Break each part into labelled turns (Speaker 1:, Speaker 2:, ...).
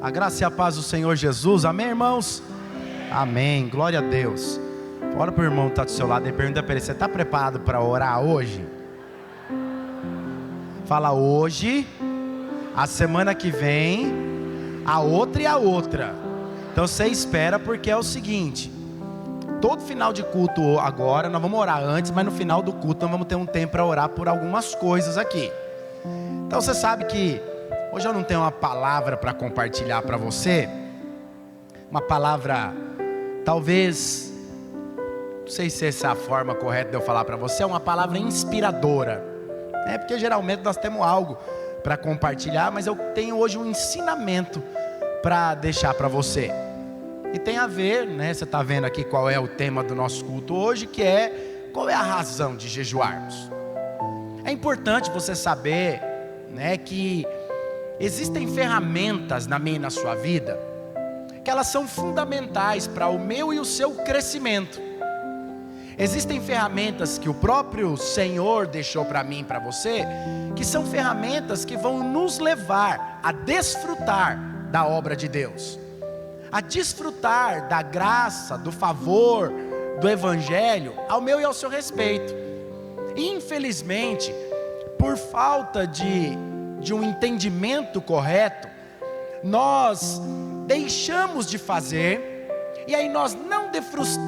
Speaker 1: A graça e a paz do Senhor Jesus, amém, irmãos? Amém, glória a Deus. Ora para o irmão que está do seu lado e pergunta para ele: você está preparado para orar hoje? Fala: hoje, a semana que vem, a outra e a outra. Então você espera, porque é o seguinte: todo final de culto agora, nós vamos orar antes, mas no final do culto nós vamos ter um tempo para orar por algumas coisas aqui. Então você sabe que hoje eu não tenho uma palavra para compartilhar para você. Uma palavra, talvez, não sei se essa é a forma correta de eu falar para você, é uma palavra inspiradora. Porque geralmente nós temos algo para compartilhar, mas eu tenho hoje um ensinamento para deixar para você. E tem a ver, você está vendo aqui qual é o tema do nosso culto hoje, que é: qual é a razão de jejuarmos? É importante você saber, que existem ferramentas na minha e na sua vida, que elas são fundamentais para o meu e o seu crescimento. Existem ferramentas que o próprio Senhor deixou para mim e para você, que são ferramentas que vão nos levar a desfrutar da obra de Deus, a desfrutar da graça, do favor, do Evangelho, ao meu e ao seu respeito. Infelizmente, por falta de um entendimento correto, nós deixamos de fazer, e aí nós não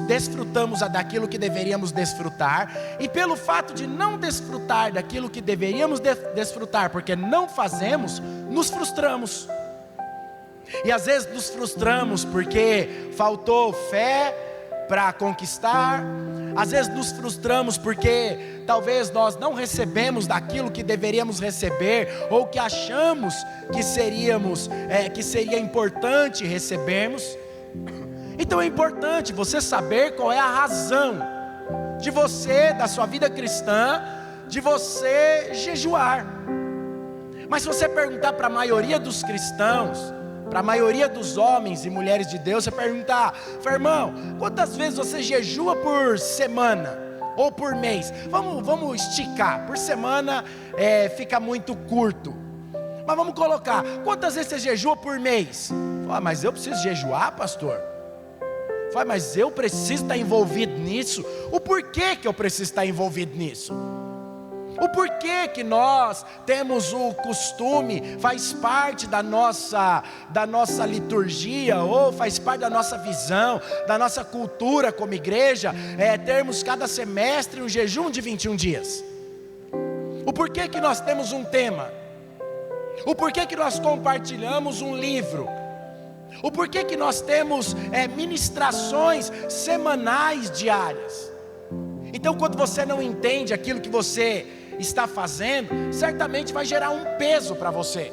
Speaker 1: desfrutamos daquilo que deveríamos desfrutar, e pelo fato de não desfrutar daquilo que deveríamos desfrutar, porque não fazemos, nos frustramos. E às vezes nos frustramos porque faltou fé para conquistar. Às vezes nos frustramos porque talvez nós não recebemos daquilo que deveríamos receber, ou que achamos que seria importante recebermmos. Então é importante você saber qual é a razão de você, da sua vida cristã, de você jejuar. Mas se você perguntar para a maioria dos cristãos, para a maioria dos homens e mulheres de Deus, você perguntar: irmão, quantas vezes você jejua por semana ou por mês? Vamos esticar, por semana fica muito curto, mas vamos colocar: quantas vezes você jejua por mês? Mas eu preciso jejuar, pastor? Mas eu preciso estar envolvido nisso. O porquê que eu preciso estar envolvido nisso? O porquê que nós temos o costume, faz parte da nossa liturgia, ou faz parte da nossa visão, da nossa cultura como igreja, termos cada semestre um jejum de 21 dias. O porquê que nós temos um tema? O porquê que nós compartilhamos um livro? O porquê que nós temos ministrações semanais, diárias? Então, quando você não entende aquilo que você está fazendo, certamente vai gerar um peso para você.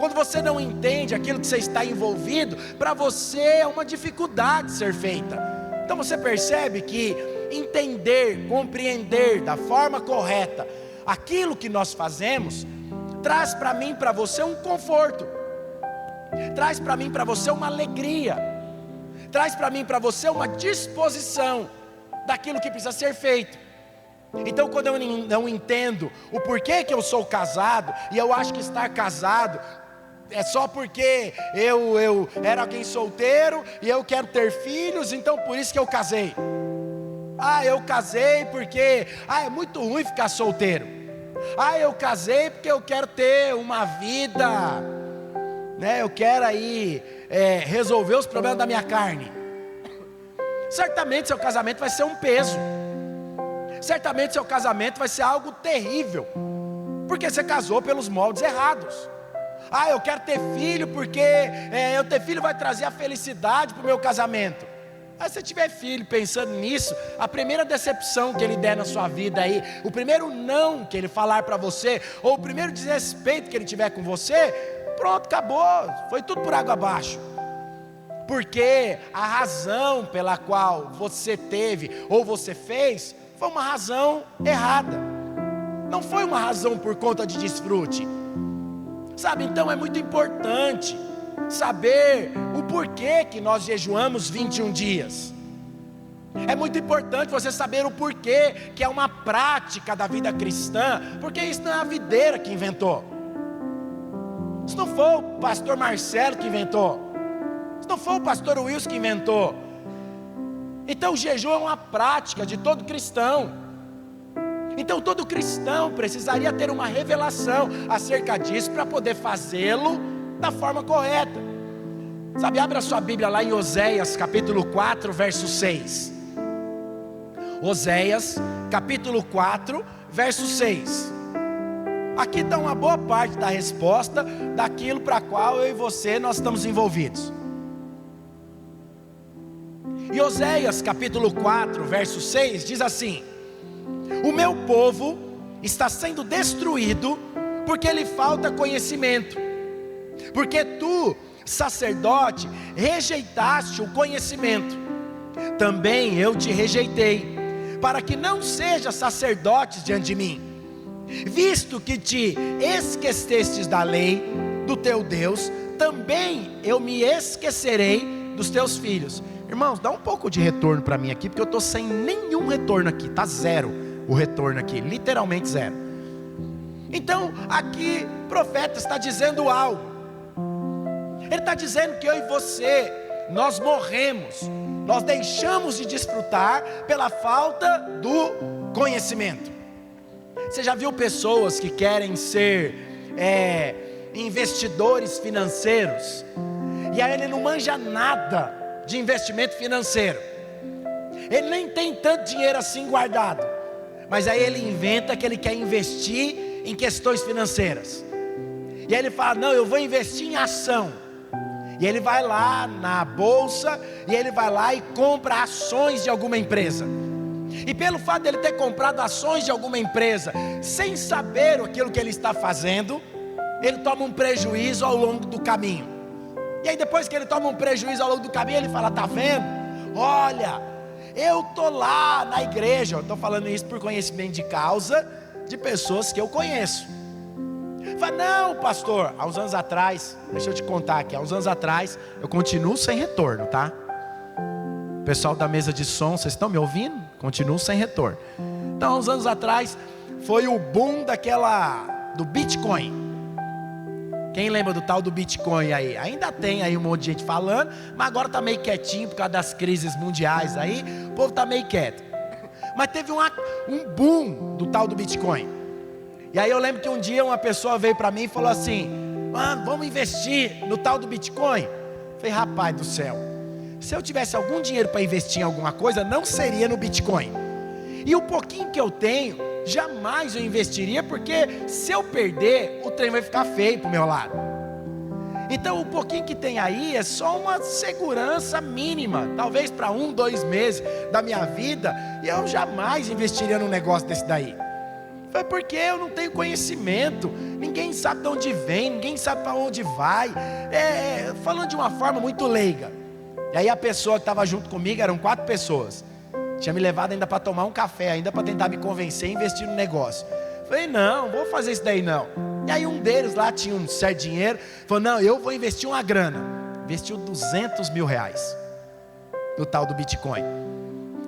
Speaker 1: Quando você não entende aquilo que você está envolvido, para você é uma dificuldade ser feita. Então você percebe que entender, compreender da forma correta aquilo que nós fazemos, traz para mim e para você um conforto, traz para mim e para você uma alegria, traz para mim e para você uma disposição daquilo que precisa ser feito. Então, quando eu não entendo o porquê que eu sou casado, e eu acho que estar casado é só porque eu era alguém solteiro e eu quero ter filhos, então por isso que eu casei. Eu casei porque é muito ruim ficar solteiro. Eu casei porque eu quero ter uma vida, eu quero aí resolver os problemas da minha carne. Certamente seu casamento vai ser um peso. Certamente seu casamento vai ser algo terrível, porque você casou pelos moldes errados. Eu quero ter filho porque eu ter filho vai trazer a felicidade para o meu casamento. Se você tiver filho pensando nisso, a primeira decepção que ele der na sua vida aí, o primeiro não que ele falar para você, ou o primeiro desrespeito que ele tiver com você, pronto, acabou, foi tudo por água abaixo. Porque a razão pela qual você teve ou você fez foi uma razão errada, não foi uma razão por conta de desfrute, sabe? Então é muito importante saber o porquê que nós jejuamos 21 dias. É muito importante você saber o porquê que é uma prática da vida cristã, porque isso não é a videira que inventou. Isso não foi o pastor Marcelo que inventou. Isso não foi o pastor Wilson que inventou. Então o jejum é uma prática de todo cristão. Então todo cristão precisaria ter uma revelação acerca disso para poder fazê-lo da forma correta. Sabe, abra sua Bíblia lá em Oséias capítulo 4, verso 6. Oséias capítulo 4, verso 6. Aqui está uma boa parte da resposta daquilo para qual eu e você nós estamos envolvidos. E Oséias capítulo 4, verso 6 diz assim: o meu povo está sendo destruído porque lhe falta conhecimento. Porque tu, sacerdote, rejeitaste o conhecimento, também eu te rejeitei, para que não sejas sacerdote diante de mim. Visto que te esquecestes da lei do teu Deus, também eu me esquecerei dos teus filhos. Irmãos, dá um pouco de retorno para mim aqui, porque eu estou sem nenhum retorno aqui, está zero o retorno aqui, literalmente zero. Então aqui o profeta está dizendo algo. Ele está dizendo que eu e você, nós morremos, nós deixamos de desfrutar pela falta do conhecimento. Você já viu pessoas que querem ser investidores financeiros, e aí ele não manja nada de investimento financeiro, ele nem tem tanto dinheiro assim guardado, mas aí ele inventa que ele quer investir em questões financeiras, e aí ele fala: não, eu vou investir em ação. E ele vai lá na bolsa, e ele vai lá e compra ações de alguma empresa. E pelo fato de ele ter comprado ações de alguma empresa, sem saber aquilo que ele está fazendo, ele toma um prejuízo ao longo do caminho. E aí depois que ele toma um prejuízo ao longo do caminho, ele fala: tá vendo? Olha, eu estou lá na igreja. Eu estou falando isso por conhecimento de causa de pessoas que eu conheço. Fala: não, pastor, há uns anos atrás, deixa eu te contar aqui, há uns anos atrás, eu continuo sem retorno, tá? Pessoal da mesa de som, vocês estão me ouvindo? Continuo sem retorno. Então, há uns anos atrás, foi o boom do Bitcoin. Quem lembra do tal do Bitcoin aí? Ainda tem aí um monte de gente falando, mas agora está meio quietinho por causa das crises mundiais aí, o povo está meio quieto. Mas teve um boom do tal do Bitcoin. E aí eu lembro que um dia uma pessoa veio para mim e falou assim: mano, vamos investir no tal do Bitcoin. Eu falei: rapaz do céu, se eu tivesse algum dinheiro para investir em alguma coisa, não seria no Bitcoin. E o pouquinho que eu tenho, jamais eu investiria, porque se eu perder, o trem vai ficar feio para o meu lado. Então o pouquinho que tem aí é só uma segurança mínima, talvez para 1, 2 meses da minha vida, e eu jamais investiria num negócio desse daí. Foi porque eu não tenho conhecimento, ninguém sabe de onde vem, ninguém sabe para onde vai, falando de uma forma muito leiga. E aí a pessoa que estava junto comigo, eram 4 pessoas, tinha me levado ainda para tomar um café, ainda para tentar me convencer a investir no negócio. Falei: não, vou fazer isso daí não. E aí um deles lá tinha um certo dinheiro, falou: não, eu vou investir uma grana. Investiu R$200 mil no tal do Bitcoin.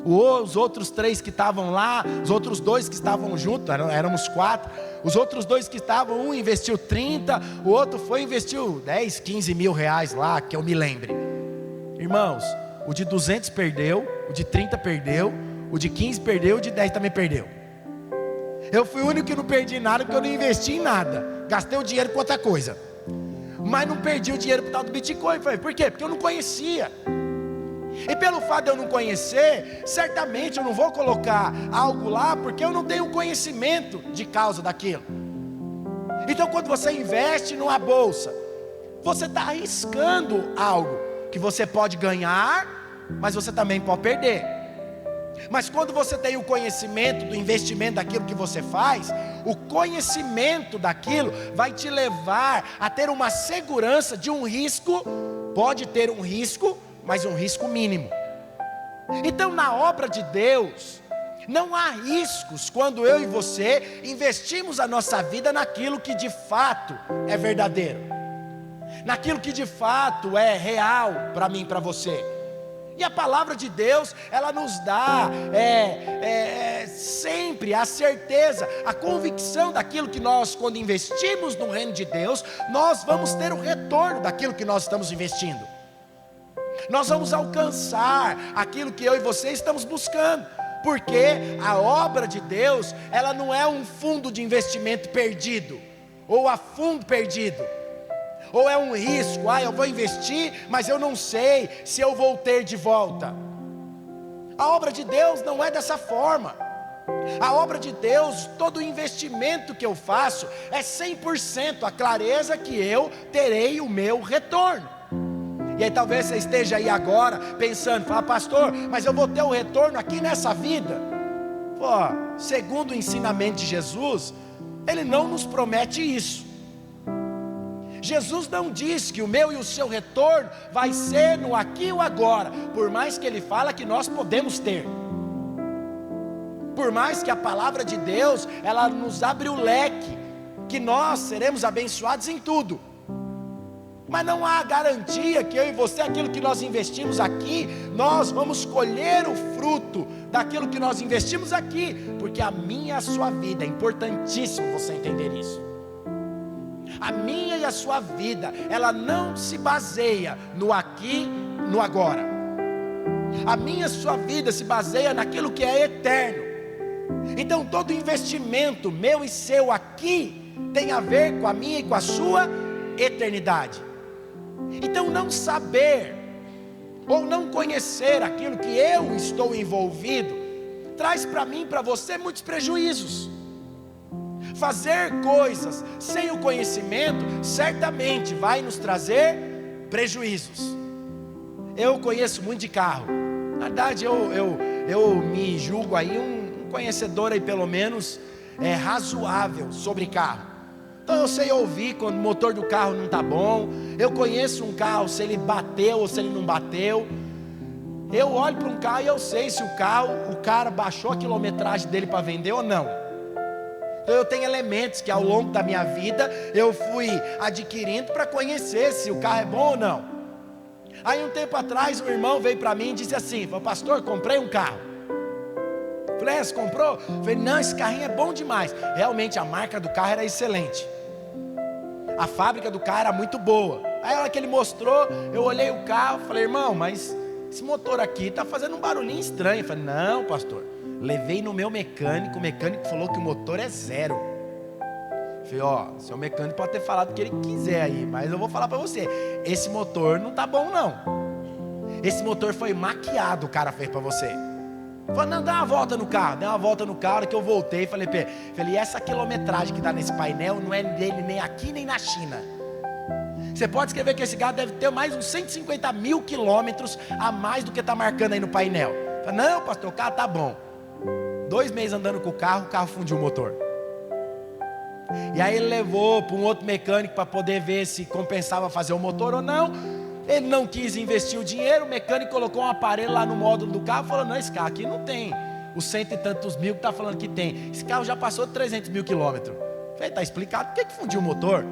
Speaker 1: Os outros 3 que estavam lá, os outros 2 que estavam juntos, éramos 4. Os outros 2 que estavam, um investiu 30, o outro investiu 10, 15 mil reais lá, que eu me lembre. Irmãos, o de 200 perdeu, o de 30 perdeu, o de 15 perdeu, o de 10 também perdeu. Eu fui o único que não perdi nada, porque eu não investi em nada, gastei o dinheiro com outra coisa, mas não perdi o dinheiro por tal do Bitcoin. Por quê? Porque eu não conhecia. E pelo fato de eu não conhecer, certamente eu não vou colocar algo lá, porque eu não tenho conhecimento de causa daquilo. Então quando você investe numa bolsa, você está arriscando algo que você pode ganhar, mas você também pode perder. Mas quando você tem o conhecimento do investimento daquilo que você faz, o conhecimento daquilo vai te levar a ter uma segurança de um risco. Pode ter um risco, mas um risco mínimo. Então na obra de Deus não há riscos quando eu e você investimos a nossa vida naquilo que de fato é verdadeiro, naquilo que de fato é real para mim e para você. E a palavra de Deus, ela nos dá sempre a certeza, a convicção daquilo que nós, quando investimos no reino de Deus, nós vamos ter o retorno daquilo que nós estamos investindo. Nós vamos alcançar aquilo que eu e você estamos buscando, porque a obra de Deus, ela não é um fundo de investimento perdido, ou a fundo perdido, ou é um risco, eu vou investir, mas eu não sei se eu vou ter de volta. A obra de Deus não é dessa forma. A obra de Deus, todo investimento que eu faço é 100% a clareza que eu terei o meu retorno. E aí talvez você esteja aí agora pensando, fala, pastor, mas eu vou ter o retorno aqui nessa vida? Segundo o ensinamento de Jesus, Ele não nos promete isso. Jesus não diz que o meu e o seu retorno vai ser no aqui e o agora, por mais que Ele fala que nós podemos ter, por mais que a palavra de Deus, ela nos abre o leque, que nós seremos abençoados em tudo, mas não há garantia que eu e você, aquilo que nós investimos aqui, nós vamos colher o fruto daquilo que nós investimos aqui, porque a minha e a sua vida, é importantíssimo você entender isso. A minha e a sua vida, ela não se baseia no aqui, no agora. A minha e a sua vida se baseia naquilo que é eterno. Então todo investimento meu e seu aqui tem a ver com a minha e com a sua eternidade. Então não saber ou não conhecer aquilo que eu estou envolvido traz para mim e para você muitos prejuízos. Fazer coisas sem o conhecimento certamente vai nos trazer prejuízos. Eu conheço muito de carro. Na verdade eu me julgo aí um conhecedor aí pelo menos razoável sobre carro. Então eu sei ouvir quando o motor do carro não está bom. Eu conheço um carro, se ele bateu ou se ele não bateu. Eu olho para um carro e eu sei se o cara baixou a quilometragem dele para vender ou não. Então eu tenho elementos que ao longo da minha vida eu fui adquirindo para conhecer se o carro é bom ou não. Aí um tempo atrás um irmão veio para mim e disse assim, falou, pastor, comprei um carro. Falei, você comprou? Falei, não, esse carrinho é bom demais. Realmente a marca do carro era excelente, a fábrica do carro era muito boa. Aí a hora que ele mostrou, eu olhei o carro, falei, irmão, mas esse motor aqui está fazendo um barulhinho estranho. Falei, não, pastor, levei no meu mecânico, o mecânico falou que o motor é zero. Falei, seu mecânico pode ter falado o que ele quiser aí, mas eu vou falar para você, esse motor não tá bom não. Esse motor foi maquiado, o cara fez para você. Falei, não, dá uma volta no carro. Dei uma volta no carro, que eu voltei, falei, e essa quilometragem que dá nesse painel não é dele nem aqui nem na China. Você pode escrever que esse carro deve ter mais uns 150 mil quilômetros a mais do que está marcando aí no painel. Falei, não, pastor, o carro tá bom. 2 meses andando com o carro fundiu o motor. E aí ele levou para um outro mecânico para poder ver se compensava fazer o motor ou não. Ele não quis investir o dinheiro, o mecânico colocou um aparelho lá no módulo do carro, falou, não, esse carro aqui não tem os 100 e tantos mil que está falando que tem. Esse carro já passou de 300 mil quilômetros. Falei, está explicado por que fundiu o motor.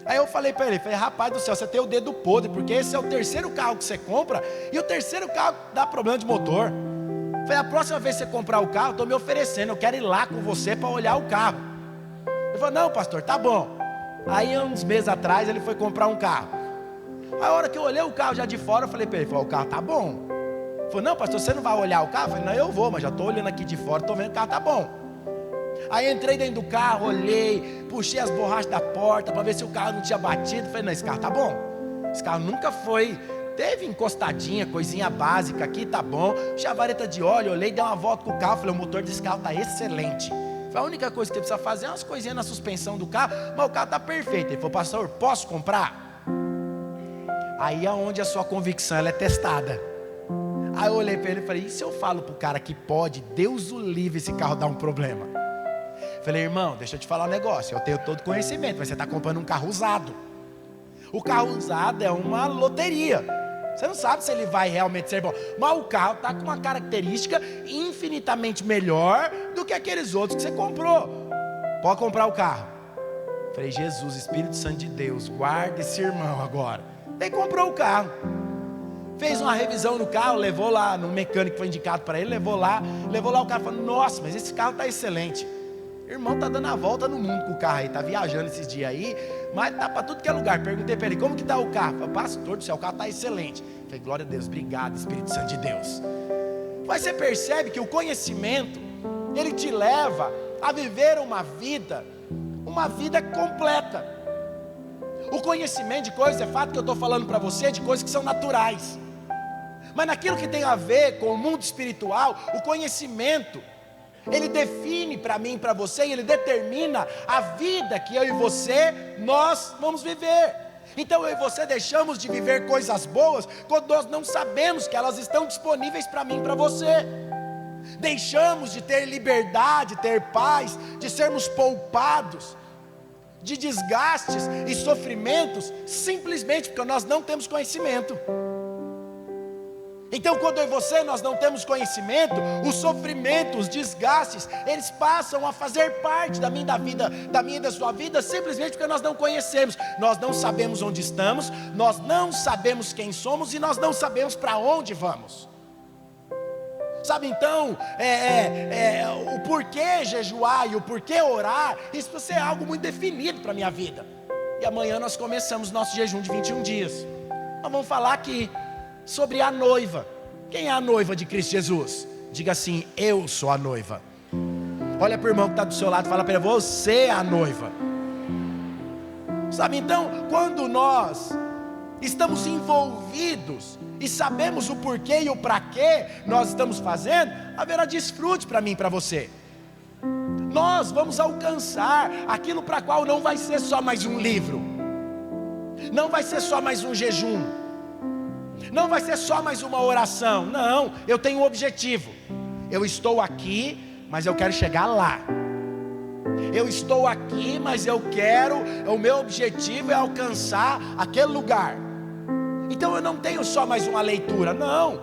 Speaker 1: Aí eu falei para ele, rapaz do céu, você tem o dedo podre, porque esse é o terceiro carro que você compra, e o terceiro carro dá problema de motor. Falei, a próxima vez que você comprar o carro, estou me oferecendo, eu quero ir lá com você para olhar o carro. Ele falou, não, pastor, tá bom. Aí uns meses atrás ele foi comprar um carro. A hora que eu olhei o carro já de fora, eu falei para ele, o carro tá bom. Ele falou, não, pastor, você não vai olhar o carro? Eu falei, não, eu vou, mas já estou olhando aqui de fora, estou vendo que o carro tá bom. Aí entrei dentro do carro, olhei, puxei as borrachas da porta para ver se o carro não tinha batido. Falei, não, esse carro tá bom. Esse carro nunca foi, teve encostadinha, coisinha básica aqui, tá bom. Puxei a vareta de óleo, olhei, dei uma volta com o carro. Falei, o motor desse carro tá excelente. Falei, a única coisa que você precisa fazer é umas coisinhas na suspensão do carro, mas o carro tá perfeito. Ele falou, pastor, posso comprar? Aí é onde a sua convicção ela é testada. Aí eu olhei para ele e falei, e se eu falo para o cara que pode, Deus o livre, esse carro dá um problema? Falei, irmão, deixa eu te falar um negócio, eu tenho todo conhecimento, mas você está comprando um carro usado. O carro usado é uma loteria. Você não sabe se ele vai realmente ser bom, mas o carro está com uma característica infinitamente melhor do que aqueles outros que você comprou. Pode comprar o carro. Falei, Jesus, Espírito Santo de Deus, guarda esse irmão agora. Daí comprou o carro. fez uma revisão no carro, levou lá no mecânico que foi indicado para ele, levou lá, o cara falou: nossa, mas esse carro está excelente. Irmão, tá dando a volta no mundo com o carro aí, tá viajando esses dias aí, mas tá para tudo que é lugar. Perguntei para ele: como que tá o carro? Falei: pastor do céu, o carro tá excelente. Falei: glória a Deus, obrigado, Espírito Santo de Deus. Mas você percebe que o conhecimento, ele te leva a viver uma vida completa. O conhecimento de coisas, é fato que eu estou falando para você, de coisas que são naturais. Mas naquilo que tem a ver com o mundo espiritual, o conhecimento, ele define para mim e para você, e ele determina a vida que eu e você, nós vamos viver. Então eu e você deixamos de viver coisas boas, quando nós não sabemos que elas estão disponíveis para mim e para você. Deixamos de ter liberdade, ter paz, de sermos poupados de desgastes e sofrimentos, simplesmente porque nós não temos conhecimento. Então, quando eu e você nós não temos conhecimento, os sofrimentos, os desgastes, eles passam a fazer parte da minha e da sua vida, simplesmente porque nós não conhecemos. Nós não sabemos onde estamos, nós não sabemos quem somos e nós não sabemos para onde vamos. Sabe, então, o porquê jejuar e o porquê orar, isso precisa ser algo muito definido para a minha vida. E amanhã nós começamos nosso jejum de 21 dias. Nós vamos falar aqui sobre a noiva. Quem é a noiva de Cristo Jesus? Diga assim: eu sou a noiva. Olha para o irmão que está do seu lado e fala para ele: você é a noiva. Sabe, então, quando nós estamos envolvidos e sabemos o porquê e o para quê nós estamos fazendo, haverá desfrute para mim e para você. Nós vamos alcançar aquilo para qual não vai ser só mais um livro, não vai ser só mais um jejum, não vai ser só mais uma oração. Não, eu tenho um objetivo. Eu estou aqui, mas eu quero chegar lá. Eu estou aqui, mas o meu objetivo é alcançar aquele lugar. Então eu não tenho só mais uma leitura, não.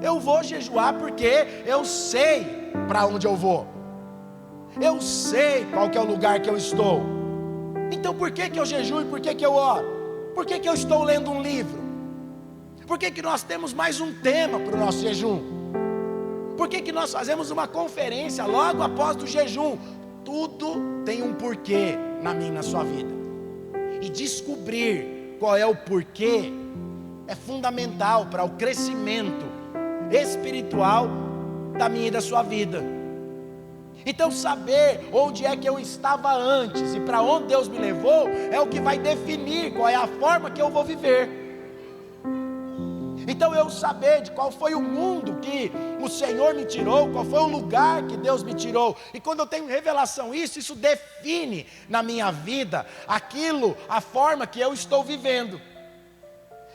Speaker 1: Eu vou jejuar porque eu sei para onde eu vou. Eu sei qual que é o lugar que eu estou. Então por que eu jejuo e por que eu oro? Por que eu estou lendo um livro? Por que nós temos mais um tema para o nosso jejum? Por que nós fazemos uma conferência logo após o jejum? Tudo tem um porquê na minha e na sua vida. E descobrir qual é o porquê é fundamental para o crescimento espiritual da minha e da sua vida. Então saber onde é que eu estava antes e para onde Deus me levou é o que vai definir qual é a forma que eu vou viver. Então eu saber de qual foi o mundo que o Senhor me tirou, qual foi o lugar que Deus me tirou, e quando eu tenho revelação isso define na minha vida a forma que eu estou vivendo.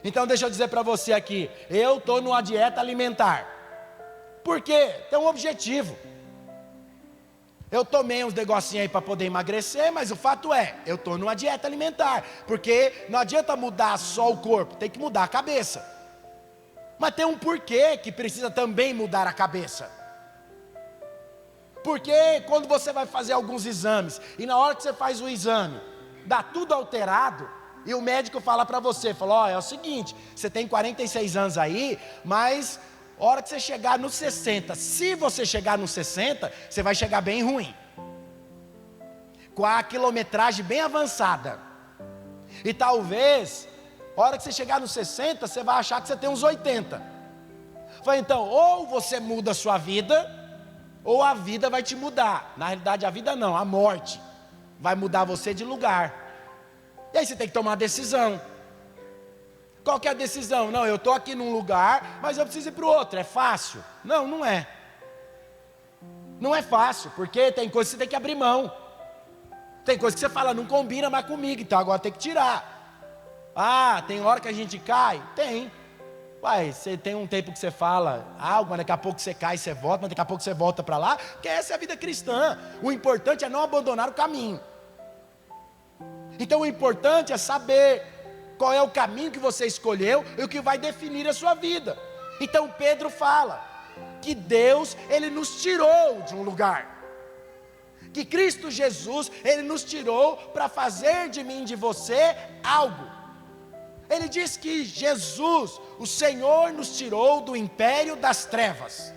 Speaker 1: Então deixa eu dizer para você aqui, eu estou numa dieta alimentar. Por quê? Tem um objetivo. Eu tomei uns negocinhos aí para poder emagrecer, mas o fato é, eu estou numa dieta alimentar. Porque não adianta mudar só o corpo, tem que mudar a cabeça. Mas tem um porquê que precisa também mudar a cabeça. Porque quando você vai fazer alguns exames, e na hora que você faz o exame, dá tudo alterado, e o médico fala para você, fala: é o seguinte, você tem 46 anos aí, mas a hora que você chegar nos 60, se você chegar nos 60, você vai chegar bem ruim, com a quilometragem bem avançada, e talvez, a hora que você chegar nos 60, você vai achar que você tem uns 80. Fala, então, ou você muda a sua vida, ou a vida vai te mudar. Na realidade a vida não, a morte vai mudar você de lugar. E aí você tem que tomar uma decisão. Qual que é a decisão? Não, eu estou aqui num lugar, mas eu preciso ir para o outro. É fácil? Não, não é. Não é fácil, porque tem coisa que você tem que abrir mão. Tem coisa que você fala, não combina mais comigo, então agora tem que tirar. Ah, tem hora que a gente cai? Tem. Uai, você tem um tempo que você fala algo, mas daqui a pouco você cai, você volta, mas daqui a pouco você volta para lá, porque essa é a vida cristã. O importante é não abandonar o caminho. Então o importante é saber qual é o caminho que você escolheu e o que vai definir a sua vida. Então Pedro fala que Deus, Ele nos tirou de um lugar. Que Cristo Jesus, Ele nos tirou para fazer de mim e de você algo. Ele diz que Jesus, o Senhor, nos tirou do império das trevas.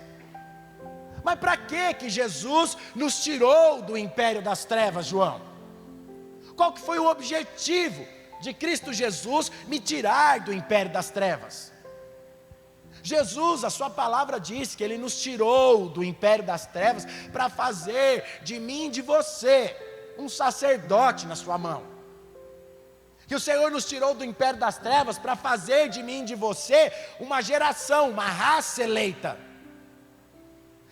Speaker 1: Mas para que Jesus nos tirou do império das trevas, João? Qual que foi o objetivo de Cristo Jesus me tirar do império das trevas? Jesus, a sua palavra diz que Ele nos tirou do império das trevas para fazer de mim e de você um sacerdote na sua mão. Que o Senhor nos tirou do império das trevas para fazer de mim e de você uma geração, uma raça eleita.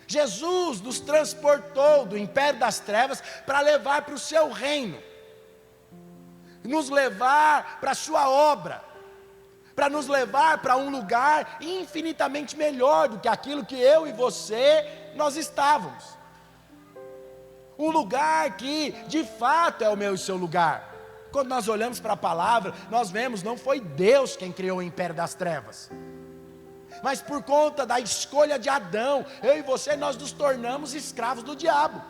Speaker 1: Jesus nos transportou do império das trevas para levar para o seu reino, nos levar para a sua obra, para nos levar para um lugar infinitamente melhor do que aquilo que eu e você nós estávamos. Um lugar que de fato é o meu e seu lugar. Quando nós olhamos para a palavra, nós vemos, não foi Deus quem criou o império das trevas, mas por conta da escolha de Adão, eu e você, nós nos tornamos escravos do diabo.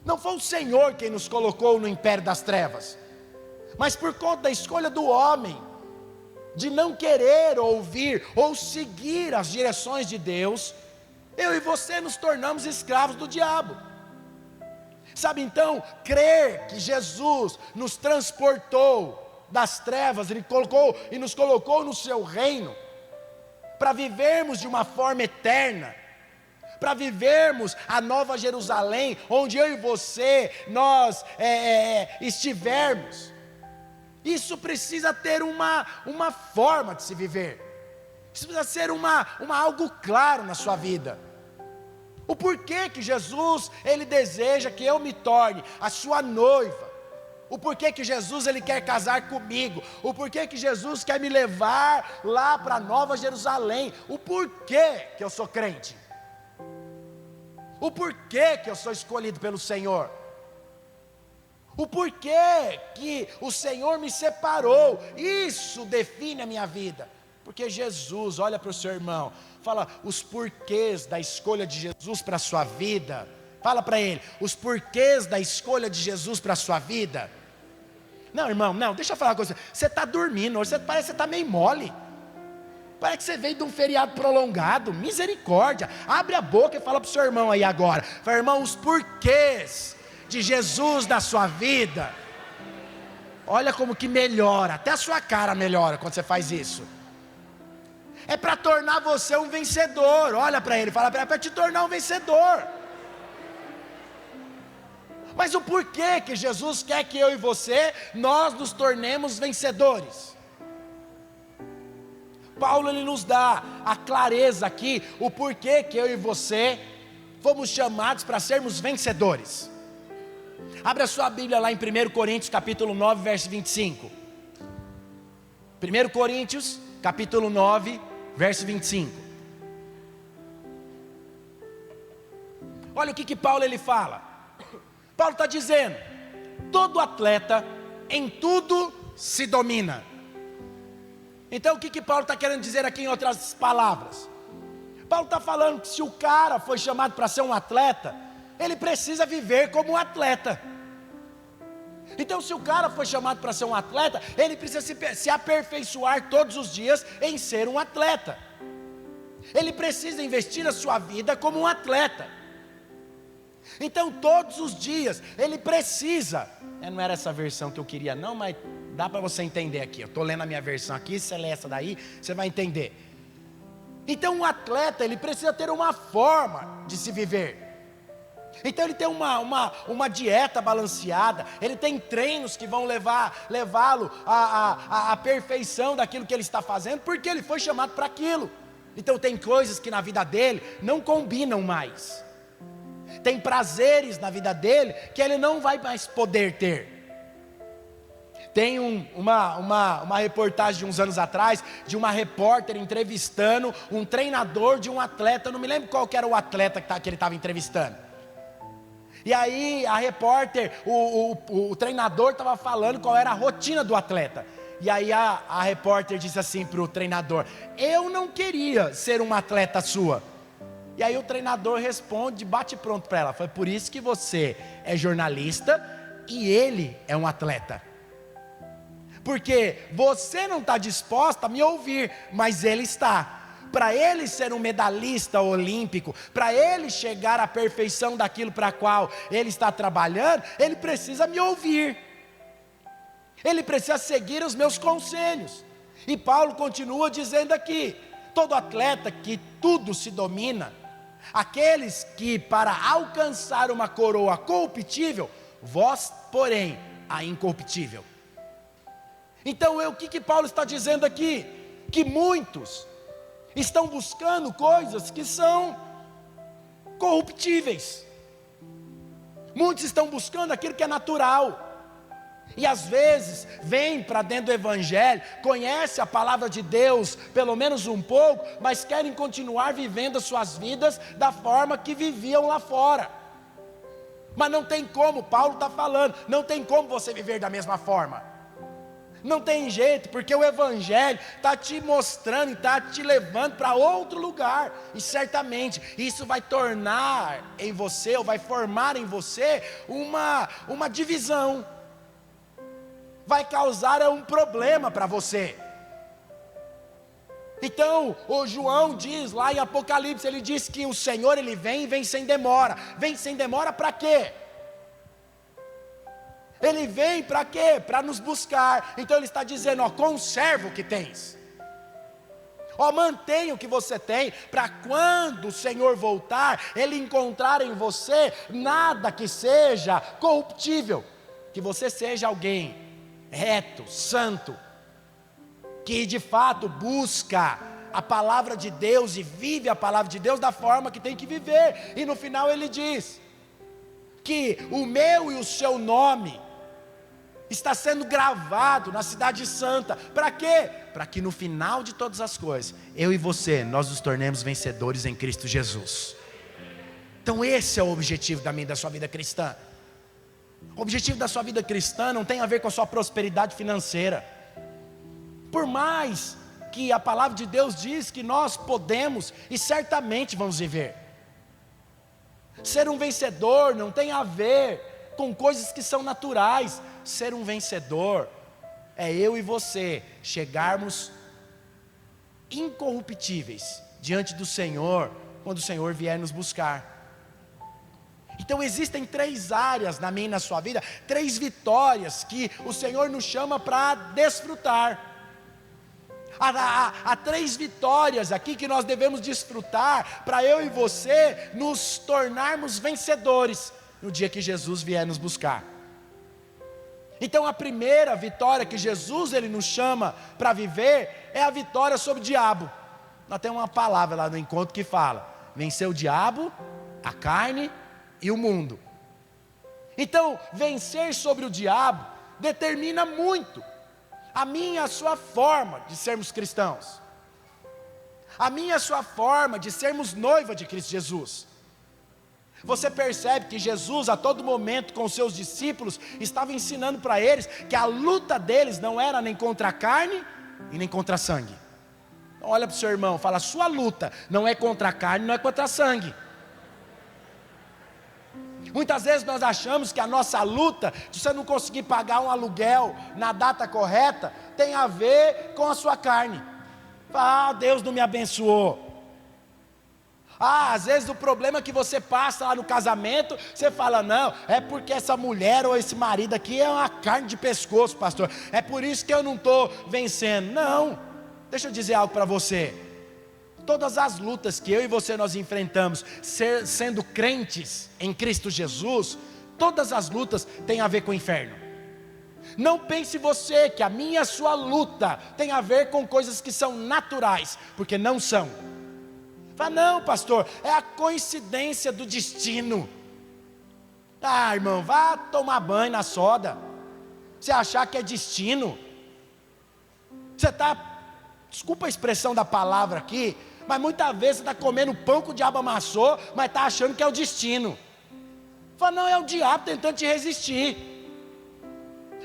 Speaker 1: Não foi o Senhor quem nos colocou no império das trevas, mas por conta da escolha do homem, de não querer ouvir ou seguir as direções de Deus, eu e você nos tornamos escravos do diabo. Sabe, então, crer que Jesus nos transportou das trevas, Ele colocou e nos colocou no seu reino, para vivermos de uma forma eterna, para vivermos a nova Jerusalém, onde eu e você, nós estivermos. Isso precisa ter uma forma de se viver, isso precisa ser algo claro na sua vida. O porquê que Jesus, Ele deseja que eu me torne a sua noiva, o porquê que Jesus, Ele quer casar comigo, o porquê que Jesus quer me levar lá para a Nova Jerusalém, o porquê que eu sou crente, o porquê que eu sou escolhido pelo Senhor, o porquê que o Senhor me separou, isso define a minha vida. Porque Jesus, olha para o seu irmão, fala os porquês da escolha de Jesus para a sua vida. Fala para ele, os porquês da escolha de Jesus para a sua vida. Não, irmão, não, deixa eu falar uma coisa. Você está dormindo, hoje parece que você está meio mole. Parece que você veio de um feriado prolongado. Misericórdia, abre a boca e fala para o seu irmão aí agora. Fala, irmão, os porquês de Jesus na sua vida. Olha como que melhora, até a sua cara melhora quando você faz isso. É para tornar você um vencedor. Olha para ele, fala para ele, é para te tornar um vencedor. Mas o porquê que Jesus quer que eu e você, nós nos tornemos vencedores? Paulo, ele nos dá a clareza aqui, o porquê que eu e você fomos chamados para sermos vencedores. Abra sua Bíblia lá em 1 Coríntios capítulo 9, verso 25. 1 Coríntios capítulo 9, verso 25. Olha o que Paulo ele fala. Paulo está dizendo, todo atleta em tudo se domina. Então o que Paulo está querendo dizer aqui em outras palavras? Paulo está falando que se o cara foi chamado para ser um atleta, ele precisa viver como um atleta. Então se o cara foi chamado para ser um atleta, ele precisa se aperfeiçoar todos os dias em ser um atleta. Ele precisa investir a sua vida como um atleta. Então todos os dias ele precisa, não era essa versão que eu queria não, mas dá para você entender aqui. Eu estou lendo a minha versão aqui, se você lê essa daí, você vai entender. Então um atleta, ele precisa ter uma forma de se viver. Então ele tem uma dieta balanceada, ele tem treinos que vão levá-lo à perfeição daquilo que ele está fazendo, porque ele foi chamado para aquilo. Então tem coisas que na vida dele não combinam mais, tem prazeres na vida dele que ele não vai mais poder ter. Tem uma reportagem de uns anos atrás, de uma repórter entrevistando um treinador de um atleta, eu não me lembro qual que era o atleta que ele estava entrevistando. E aí a repórter, o treinador estava falando qual era a rotina do atleta. E aí a repórter disse assim para o treinador, eu não queria ser uma atleta sua. E aí o treinador responde, bate pronto para ela, foi por isso que você é jornalista e ele é um atleta. Porque você não está disposta a me ouvir, mas Ele está. Para ele ser um medalhista olímpico, para ele chegar à perfeição daquilo para qual ele está trabalhando, ele precisa me ouvir. Ele precisa seguir os meus conselhos. E Paulo continua dizendo aqui: todo atleta que tudo se domina, aqueles que para alcançar uma coroa corruptível, vós, porém, a incorruptível. Então o que Paulo está dizendo aqui? Que muitos estão buscando coisas que são corruptíveis. Muitos estão buscando aquilo que é natural. E às vezes vem para dentro do evangelho, conhece a palavra de Deus pelo menos um pouco, mas querem continuar vivendo as suas vidas da forma que viviam lá fora. Mas não tem como, Paulo está falando, não tem como você viver da mesma forma. Não tem jeito, porque o evangelho está te mostrando e está te levando para outro lugar. E certamente isso vai tornar em você, ou vai formar em você uma divisão. Vai causar um problema para você. Então o João diz lá em Apocalipse, ele diz que o Senhor ele vem e vem sem demora. Vem sem demora para quê? Ele vem para quê? Para nos buscar. Então ele está dizendo, ó, conserva o que tens. Ó, mantenha o que você tem, para quando o Senhor voltar, Ele encontrar em você nada que seja corruptível. Que você seja alguém reto, santo, que de fato busca a palavra de Deus e vive a palavra de Deus da forma que tem que viver. E no final ele diz que o meu e o seu nome está sendo gravado na cidade santa. Para quê? Para que no final de todas as coisas, eu e você, nós nos tornemos vencedores em Cristo Jesus. Então esse é o objetivo da minha e da sua vida cristã. O objetivo da sua vida cristã não tem a ver com a sua prosperidade financeira. Por mais que a palavra de Deus diz que nós podemos e certamente vamos viver. Ser um vencedor não tem a ver com coisas que são naturais. Ser um vencedor é eu e você chegarmos incorruptíveis diante do Senhor, quando o Senhor vier nos buscar. Então existem 3 áreas na minha e na sua vida, 3 vitórias que o Senhor nos chama para desfrutar. Há 3 vitórias aqui que nós devemos desfrutar, para eu e você nos tornarmos vencedores, no dia que Jesus vier nos buscar. Então a primeira vitória que Jesus ele nos chama para viver, é a vitória sobre o diabo. Nós temos uma palavra lá no encontro que fala, vencer o diabo, a carne e o mundo. Então vencer sobre o diabo, determina muito a minha e a sua forma de sermos cristãos. A minha e a sua forma de sermos noiva de Cristo Jesus. Você percebe que Jesus a todo momento com os seus discípulos estava ensinando para eles que a luta deles não era nem contra a carne e nem contra sangue. Então olha para o seu irmão, fala, a sua luta não é contra a carne, não é contra sangue. Muitas vezes nós achamos que a nossa luta, se você não conseguir pagar um aluguel na data correta, tem a ver com a sua carne. Ah, Deus não me abençoou. Ah, às vezes o problema que você passa lá no casamento, você fala, não, é porque essa mulher ou esse marido aqui é uma carne de pescoço, pastor. É por isso que eu não estou vencendo. Não, deixa eu dizer algo para você. Todas as lutas que eu e você nós enfrentamos, sendo crentes em Cristo Jesus, todas as lutas têm a ver com o inferno. Não pense você que a minha e a sua luta tem a ver com coisas que são naturais, porque não são. Fala, não pastor, é a coincidência do destino. Ah irmão, vá tomar banho na soda. Você achar que é destino, você está, desculpa a expressão da palavra aqui, mas muitas vezes você está comendo pão que o diabo amassou, mas está achando que é o destino. Fala, não, é o diabo tentando te resistir.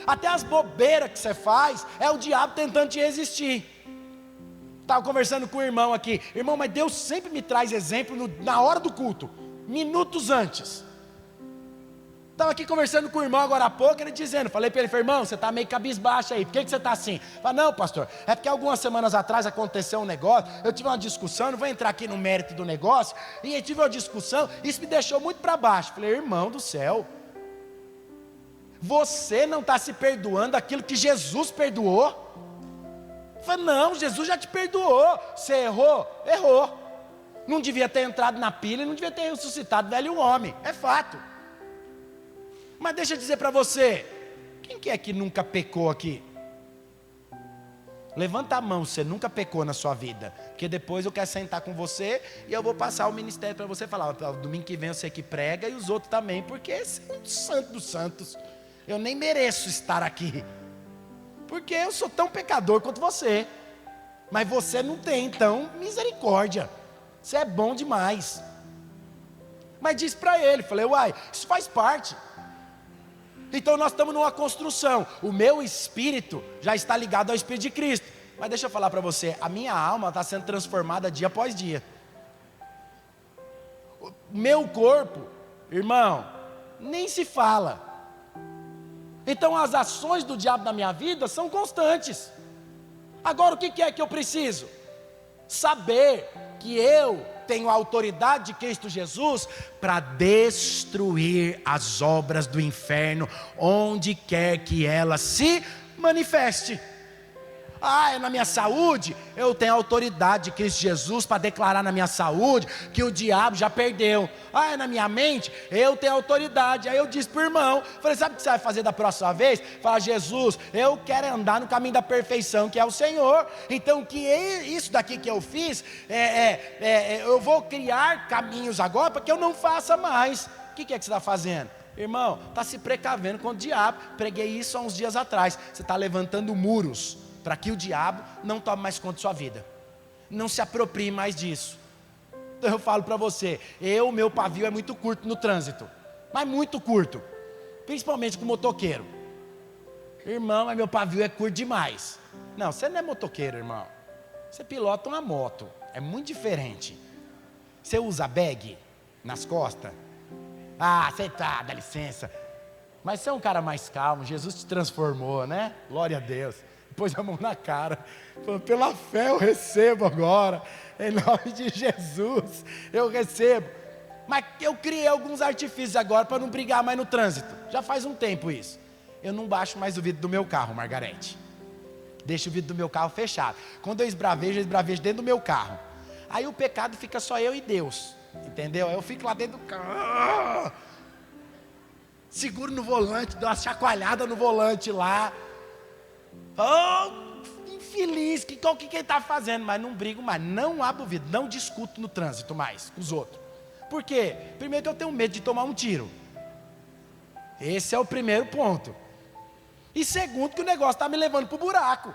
Speaker 1: Até as bobeiras que você faz, é o diabo tentando te resistir. Estava conversando com o irmão aqui, irmão, mas Deus sempre me traz exemplo na hora do culto, minutos antes. Estava aqui conversando com o irmão agora há pouco, ele dizendo, falei para ele, irmão, você está meio cabisbaixo aí, por que você está assim? Falei, não pastor, é porque algumas semanas atrás aconteceu um negócio, eu tive uma discussão, não vou entrar aqui no mérito do negócio, e eu tive uma discussão, isso me deixou muito para baixo. Falei, irmão do céu, você não está se perdoando aquilo que Jesus perdoou? Falei, não, Jesus já te perdoou, você errou, errou, não devia ter entrado na pilha, não devia ter ressuscitado velho homem, é fato. Mas deixa eu dizer para você, quem que é que nunca pecou aqui? Levanta a mão, você nunca pecou na sua vida, porque depois eu quero sentar com você e eu vou passar o ministério para você falar, domingo que vem você que prega e os outros também, porque esse é um santo dos santos, eu nem mereço estar aqui, porque eu sou tão pecador quanto você, mas você não tem, então misericórdia, você é bom demais. Mas disse para ele, falei, uai, isso faz parte. Então nós estamos numa construção, o meu espírito já está ligado ao Espírito de Cristo, mas deixa eu falar para você, a minha alma está sendo transformada dia após dia, o meu corpo, irmão, nem se fala, então as ações do diabo na minha vida são constantes. Agora o que é que eu preciso? Saber que eu tenho a autoridade de Cristo Jesus para destruir as obras do inferno, onde quer que ela se manifeste. É na minha saúde, eu tenho a autoridade de Cristo Jesus para declarar na minha saúde que o diabo já perdeu. É na minha mente, eu tenho autoridade. Aí eu disse para o irmão, falei, sabe o que você vai fazer da próxima vez? Fala, Jesus, eu quero andar no caminho da perfeição, que é o Senhor. Então que isso daqui que eu fiz, eu vou criar caminhos agora para que eu não faça mais. O que é que você está fazendo? Irmão, está se precavendo com o diabo. Preguei isso há uns dias atrás. Você está levantando muros para que o diabo não tome mais conta de sua vida, não se aproprie mais disso. Então eu falo para você, meu pavio é muito curto no trânsito, mas muito curto, principalmente com motoqueiro. Irmão, mas meu pavio é curto demais. Não, você não é motoqueiro, irmão, você pilota uma moto, é muito diferente. Você usa bag nas costas? Você tá, dá licença, mas você é um cara mais calmo, Jesus te transformou, né? Glória a Deus. Pôs a mão na cara, falou, pela fé eu recebo agora, em nome de Jesus, eu recebo. Mas eu criei alguns artifícios agora para não brigar mais no trânsito, já faz um tempo isso. Eu não baixo mais o vidro do meu carro, Margarete, deixo o vidro do meu carro fechado. Quando eu esbravejo dentro do meu carro. Aí o pecado fica só eu e Deus, entendeu? Aí eu fico lá dentro do carro, seguro no volante, dou uma chacoalhada no volante lá. Infeliz, o que ele está fazendo? Mas não brigo mais, não abro o vidro, não discuto no trânsito mais com os outros. Por quê? Primeiro que eu tenho medo de tomar um tiro. Esse é o primeiro ponto. E segundo que o negócio está me levando para o buraco.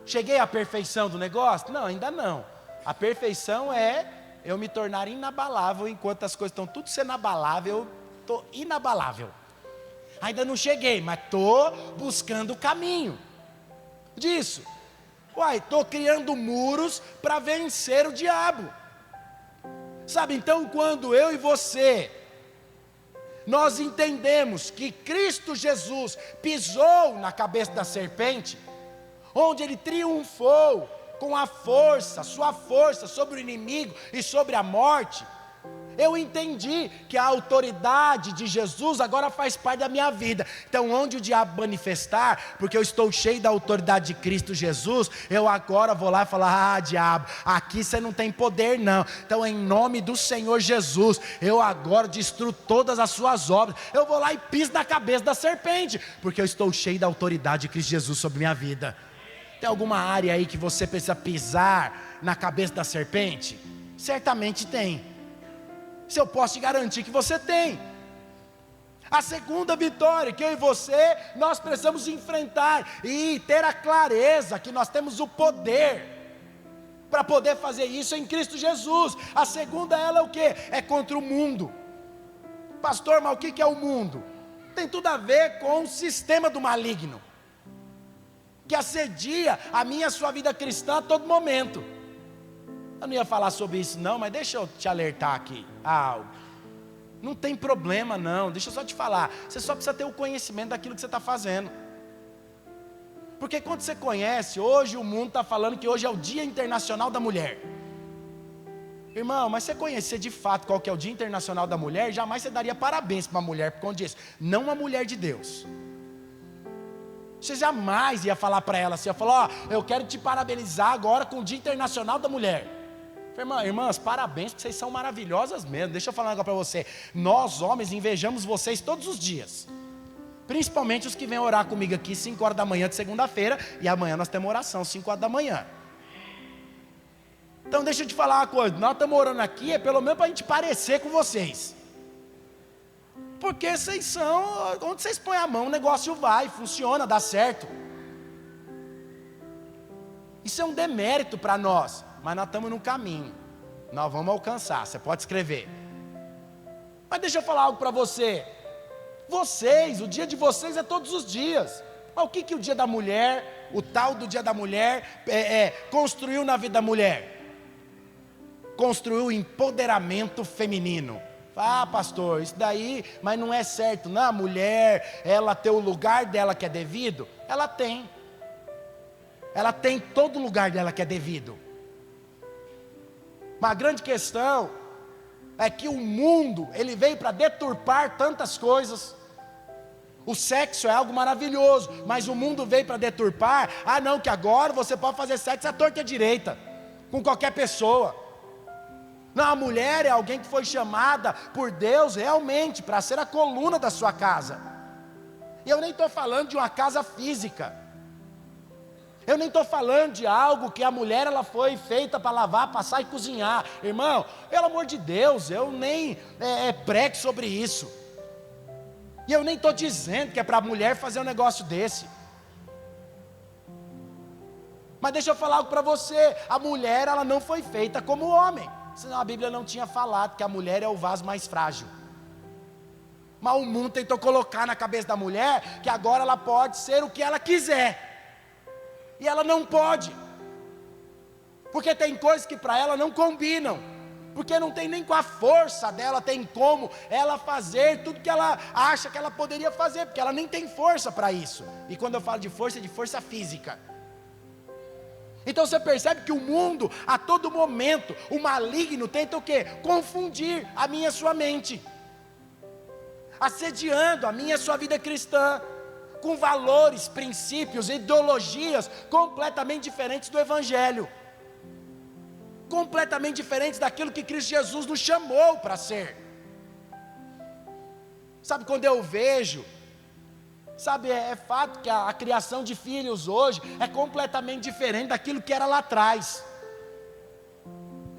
Speaker 1: Cheguei à perfeição do negócio? Não, ainda não. A perfeição é eu me tornar inabalável, enquanto as coisas estão tudo sendo abalável, eu estou inabalável. Ainda não cheguei, mas estou buscando o caminho disso. Estou criando muros para vencer o diabo. Sabe, então quando eu e você, nós entendemos que Cristo Jesus pisou na cabeça da serpente, onde Ele triunfou com a força, sua força sobre o inimigo e sobre a morte, eu entendi que a autoridade de Jesus agora faz parte da minha vida. Então onde o diabo manifestar, porque eu estou cheio da autoridade de Cristo Jesus, eu agora vou lá e falar, diabo, aqui você não tem poder não. Então em nome do Senhor Jesus, eu agora destruo todas as suas obras. Eu vou lá e piso na cabeça da serpente, porque eu estou cheio da autoridade de Cristo Jesus sobre minha vida. Tem alguma área aí que você precisa pisar na cabeça da serpente? Certamente tem. Se eu posso te garantir que você tem. A segunda vitória que eu e você, nós precisamos enfrentar e ter a clareza que nós temos o poder para poder fazer isso em Cristo Jesus. A segunda ela é o que? É contra o mundo. Pastor, mas o que é o mundo? Tem tudo a ver com o sistema do maligno, que assedia a minha e a sua vida cristã a todo momento. Eu não ia falar sobre isso não, mas deixa eu te alertar aqui. Não tem problema não, deixa eu só te falar. Você só precisa ter o conhecimento daquilo que você está fazendo. Porque quando você conhece, hoje o mundo está falando que hoje é o Dia Internacional da Mulher. Irmão, mas você conhecer de fato qual que é o Dia Internacional da Mulher, jamais você daria parabéns para uma mulher, por conta disso. Não uma mulher de Deus. Você jamais ia falar para ela assim, ia falar, ó, eu quero te parabenizar agora com o Dia Internacional da Mulher. Irmãs, parabéns, porque vocês são maravilhosas mesmo. Deixa eu falar um negócio para você. Nós, homens, invejamos vocês todos os dias. Principalmente os que vêm orar comigo aqui 5 horas da manhã de segunda-feira. E amanhã nós temos oração, 5 horas da manhã. Então deixa eu te falar uma coisa. Nós estamos orando aqui, é pelo menos para a gente parecer com vocês. Porque vocês são, onde vocês põem a mão, o negócio vai, funciona, dá certo. Isso é um demérito para nós. Mas nós estamos no caminho. Nós vamos alcançar, você pode escrever. Mas deixa eu falar algo para você. Vocês, o dia de vocês é todos os dias. Mas o que o dia da mulher, o tal do dia da mulher, construiu na vida da mulher? Construiu o empoderamento feminino. Ah, pastor, isso daí, mas não é certo. Não, a mulher, ela tem o lugar dela que é devido? Ela tem. Ela tem todo o lugar dela que é devido. Mas a grande questão é que o mundo, ele veio para deturpar tantas coisas. O sexo é algo maravilhoso, mas o mundo veio para deturpar. Ah não, que agora você pode fazer sexo à torta e à direita, com qualquer pessoa. Não, a mulher é alguém que foi chamada por Deus realmente para ser a coluna da sua casa. E eu nem estou falando de uma casa física. Eu nem estou falando de algo que a mulher ela foi feita para lavar, passar e cozinhar. Irmão, pelo amor de Deus, eu nem prego sobre isso. E eu nem estou dizendo que é para a mulher fazer um negócio desse. Mas deixa eu falar algo para você. A mulher ela não foi feita como o homem. Senão a Bíblia não tinha falado que a mulher é o vaso mais frágil. Mas o mundo tentou colocar na cabeça da mulher que agora ela pode ser o que ela quiser. E ela não pode. Porque tem coisas que para ela não combinam. Porque não tem nem com a força dela, tem como ela fazer tudo que ela acha que ela poderia fazer. Porque ela nem tem força para isso. E quando eu falo de força, é de força física. Então você percebe que o mundo, a todo momento, o maligno tenta o quê? Confundir a minha e a sua mente. Assediando a minha e a sua vida cristã. Com valores, princípios, ideologias completamente diferentes do Evangelho. Completamente diferentes daquilo que Cristo Jesus nos chamou para ser. Sabe, quando eu vejo... Sabe, é fato que a criação de filhos hoje é completamente diferente daquilo que era lá atrás.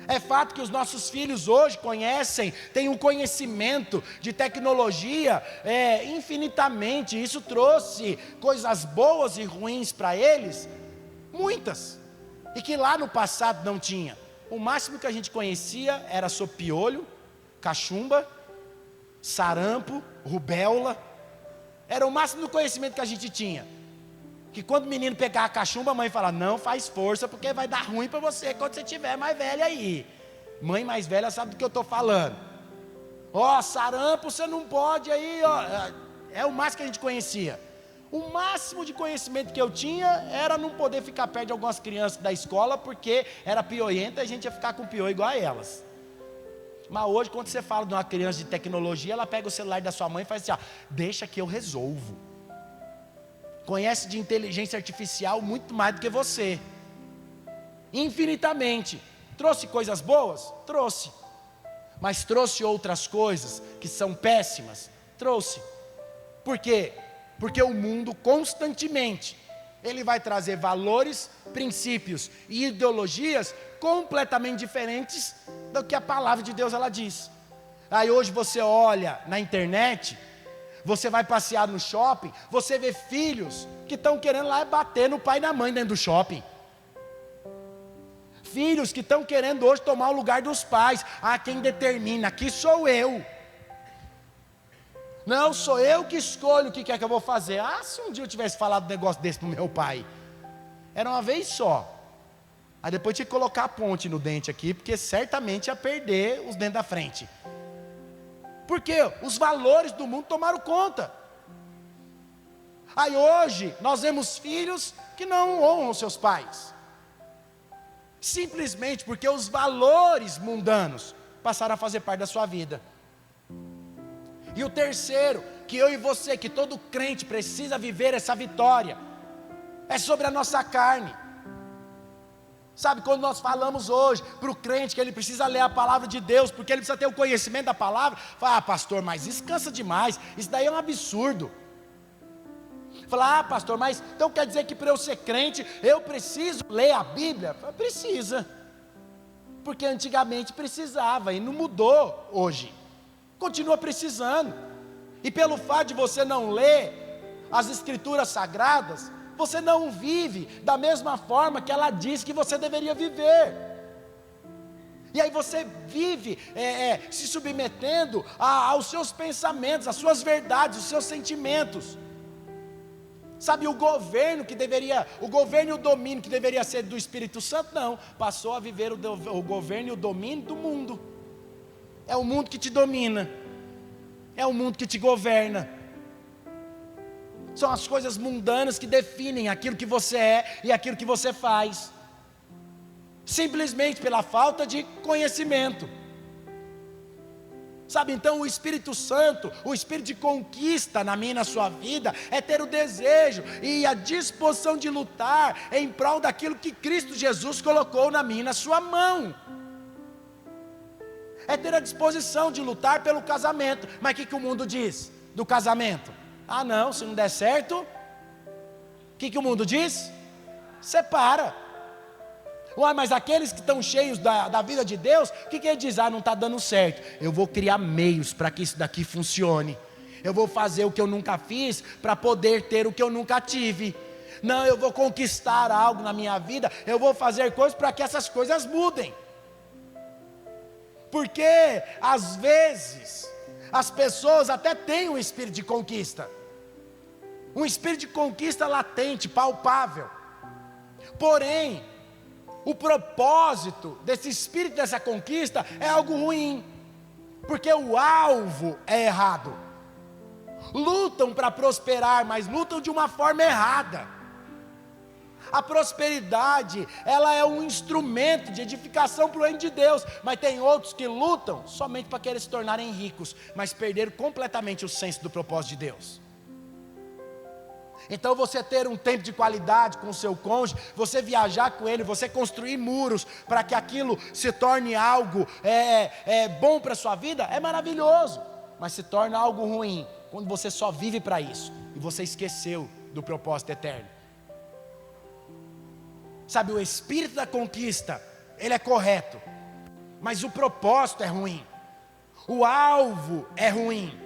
Speaker 1: É fato que os nossos filhos hoje conhecem, têm um conhecimento de tecnologia infinitamente. Isso trouxe coisas boas e ruins para eles, muitas. E que lá no passado não tinha. O máximo que a gente conhecia era sobre piolho, cachumba, sarampo, rubéola. Era o máximo do conhecimento que a gente tinha. Que quando o menino pegar a cachumba, a mãe fala, não faz força, porque vai dar ruim para você quando você estiver mais velha aí. Mãe mais velha sabe do que eu estou falando. Ó, sarampo você não pode aí, ó. É o máximo que a gente conhecia. O máximo de conhecimento que eu tinha era não poder ficar perto de algumas crianças da escola, porque era pioenta e a gente ia ficar com pior igual a elas. Mas hoje, quando você fala de uma criança de tecnologia, ela pega o celular da sua mãe e faz assim, ó, deixa que eu resolvo. Conhece de inteligência artificial muito mais do que você. Infinitamente. Trouxe coisas boas? Trouxe. Mas trouxe outras coisas que são péssimas? Trouxe. Por quê? Porque o mundo constantemente, ele vai trazer valores, princípios e ideologias completamente diferentes do que a palavra de Deus ela diz. Aí hoje você olha na internet, você vai passear no shopping, você vê filhos que estão querendo lá bater no pai e na mãe dentro do shopping. Filhos que estão querendo hoje tomar o lugar dos pais. Ah, quem determina aqui sou eu. Não, sou eu que escolho o que é que eu vou fazer. Ah, se um dia eu tivesse falado um negócio desse pro meu pai. Era uma vez só. Aí depois tinha que colocar a ponte no dente aqui, porque certamente ia perder os dentes da frente. Porque os valores do mundo tomaram conta. Aí hoje nós vemos filhos que não honram seus pais, simplesmente porque os valores mundanos passaram a fazer parte da sua vida. E o terceiro, que eu e você, que todo crente precisa viver essa vitória, é sobre a nossa carne. Sabe, quando nós falamos hoje para o crente que ele precisa ler a palavra de Deus, porque ele precisa ter o conhecimento da palavra, fala, pastor, mas isso cansa demais, isso daí é um absurdo. Fala, pastor, mas então quer dizer que para eu ser crente, eu preciso ler a Bíblia? Fala, precisa, porque antigamente precisava e não mudou hoje, continua precisando. E pelo fato de você não ler as escrituras sagradas, você não vive da mesma forma que ela diz que você deveria viver. E aí você vive se submetendo aos seus pensamentos, às suas verdades, os seus sentimentos. Sabe, o governo e o domínio que deveria ser do Espírito Santo, não, passou a viver o governo e o domínio do mundo. É o mundo que te domina, é o mundo que te governa. São as coisas mundanas que definem aquilo que você é e aquilo que você faz, simplesmente pela falta de conhecimento. Sabe, então o Espírito Santo, o Espírito de conquista na minha e na sua vida, é ter o desejo e a disposição de lutar em prol daquilo que Cristo Jesus colocou na minha e na sua mão. É ter a disposição de lutar pelo casamento. Mas o que o mundo diz do casamento? Ah não, se não der certo, o que o mundo diz? Separa. Uai, mas aqueles que estão cheios da vida de Deus, o que ele diz? Ah, não está dando certo, eu vou criar meios para que isso daqui funcione. Eu vou fazer o que eu nunca fiz, para poder ter o que eu nunca tive. Não, eu vou conquistar algo na minha vida, eu vou fazer coisas para que essas coisas mudem. Porque, às vezes, as pessoas até têm um espírito de conquista, um espírito de conquista latente, palpável. Porém, o propósito desse espírito, dessa conquista, é algo ruim, porque o alvo é errado. Lutam para prosperar, mas lutam de uma forma errada. A prosperidade, ela é um instrumento de edificação para o reino de Deus, mas tem outros que lutam somente para querer se tornarem ricos, mas perderam completamente o senso do propósito de Deus. Então você ter um tempo de qualidade com o seu cônjuge, você viajar com ele, você construir muros para que aquilo se torne algo bom para a sua vida, é maravilhoso. Mas se torna algo ruim quando você só vive para isso e você esqueceu do propósito eterno. Sabe, o espírito da conquista, ele é correto, mas o propósito é ruim. O alvo é ruim,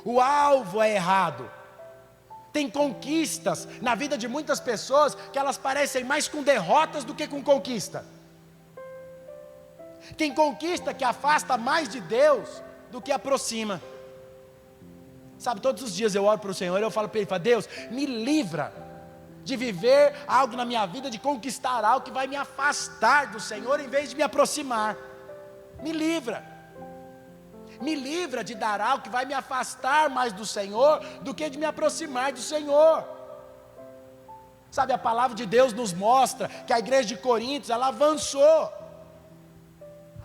Speaker 1: o alvo é errado. Tem conquistas na vida de muitas pessoas que elas parecem mais com derrotas do que com conquista. Tem conquista que afasta mais de Deus do que aproxima. Sabe, todos os dias eu oro para o Senhor e eu falo para Ele, Deus, me livra de viver algo na minha vida, de conquistar algo que vai me afastar do Senhor em vez de me aproximar. Me livra. Me livra de dar algo que vai me afastar mais do Senhor do que de me aproximar do Senhor. Sabe, a palavra de Deus nos mostra que a igreja de Coríntios, ela avançou.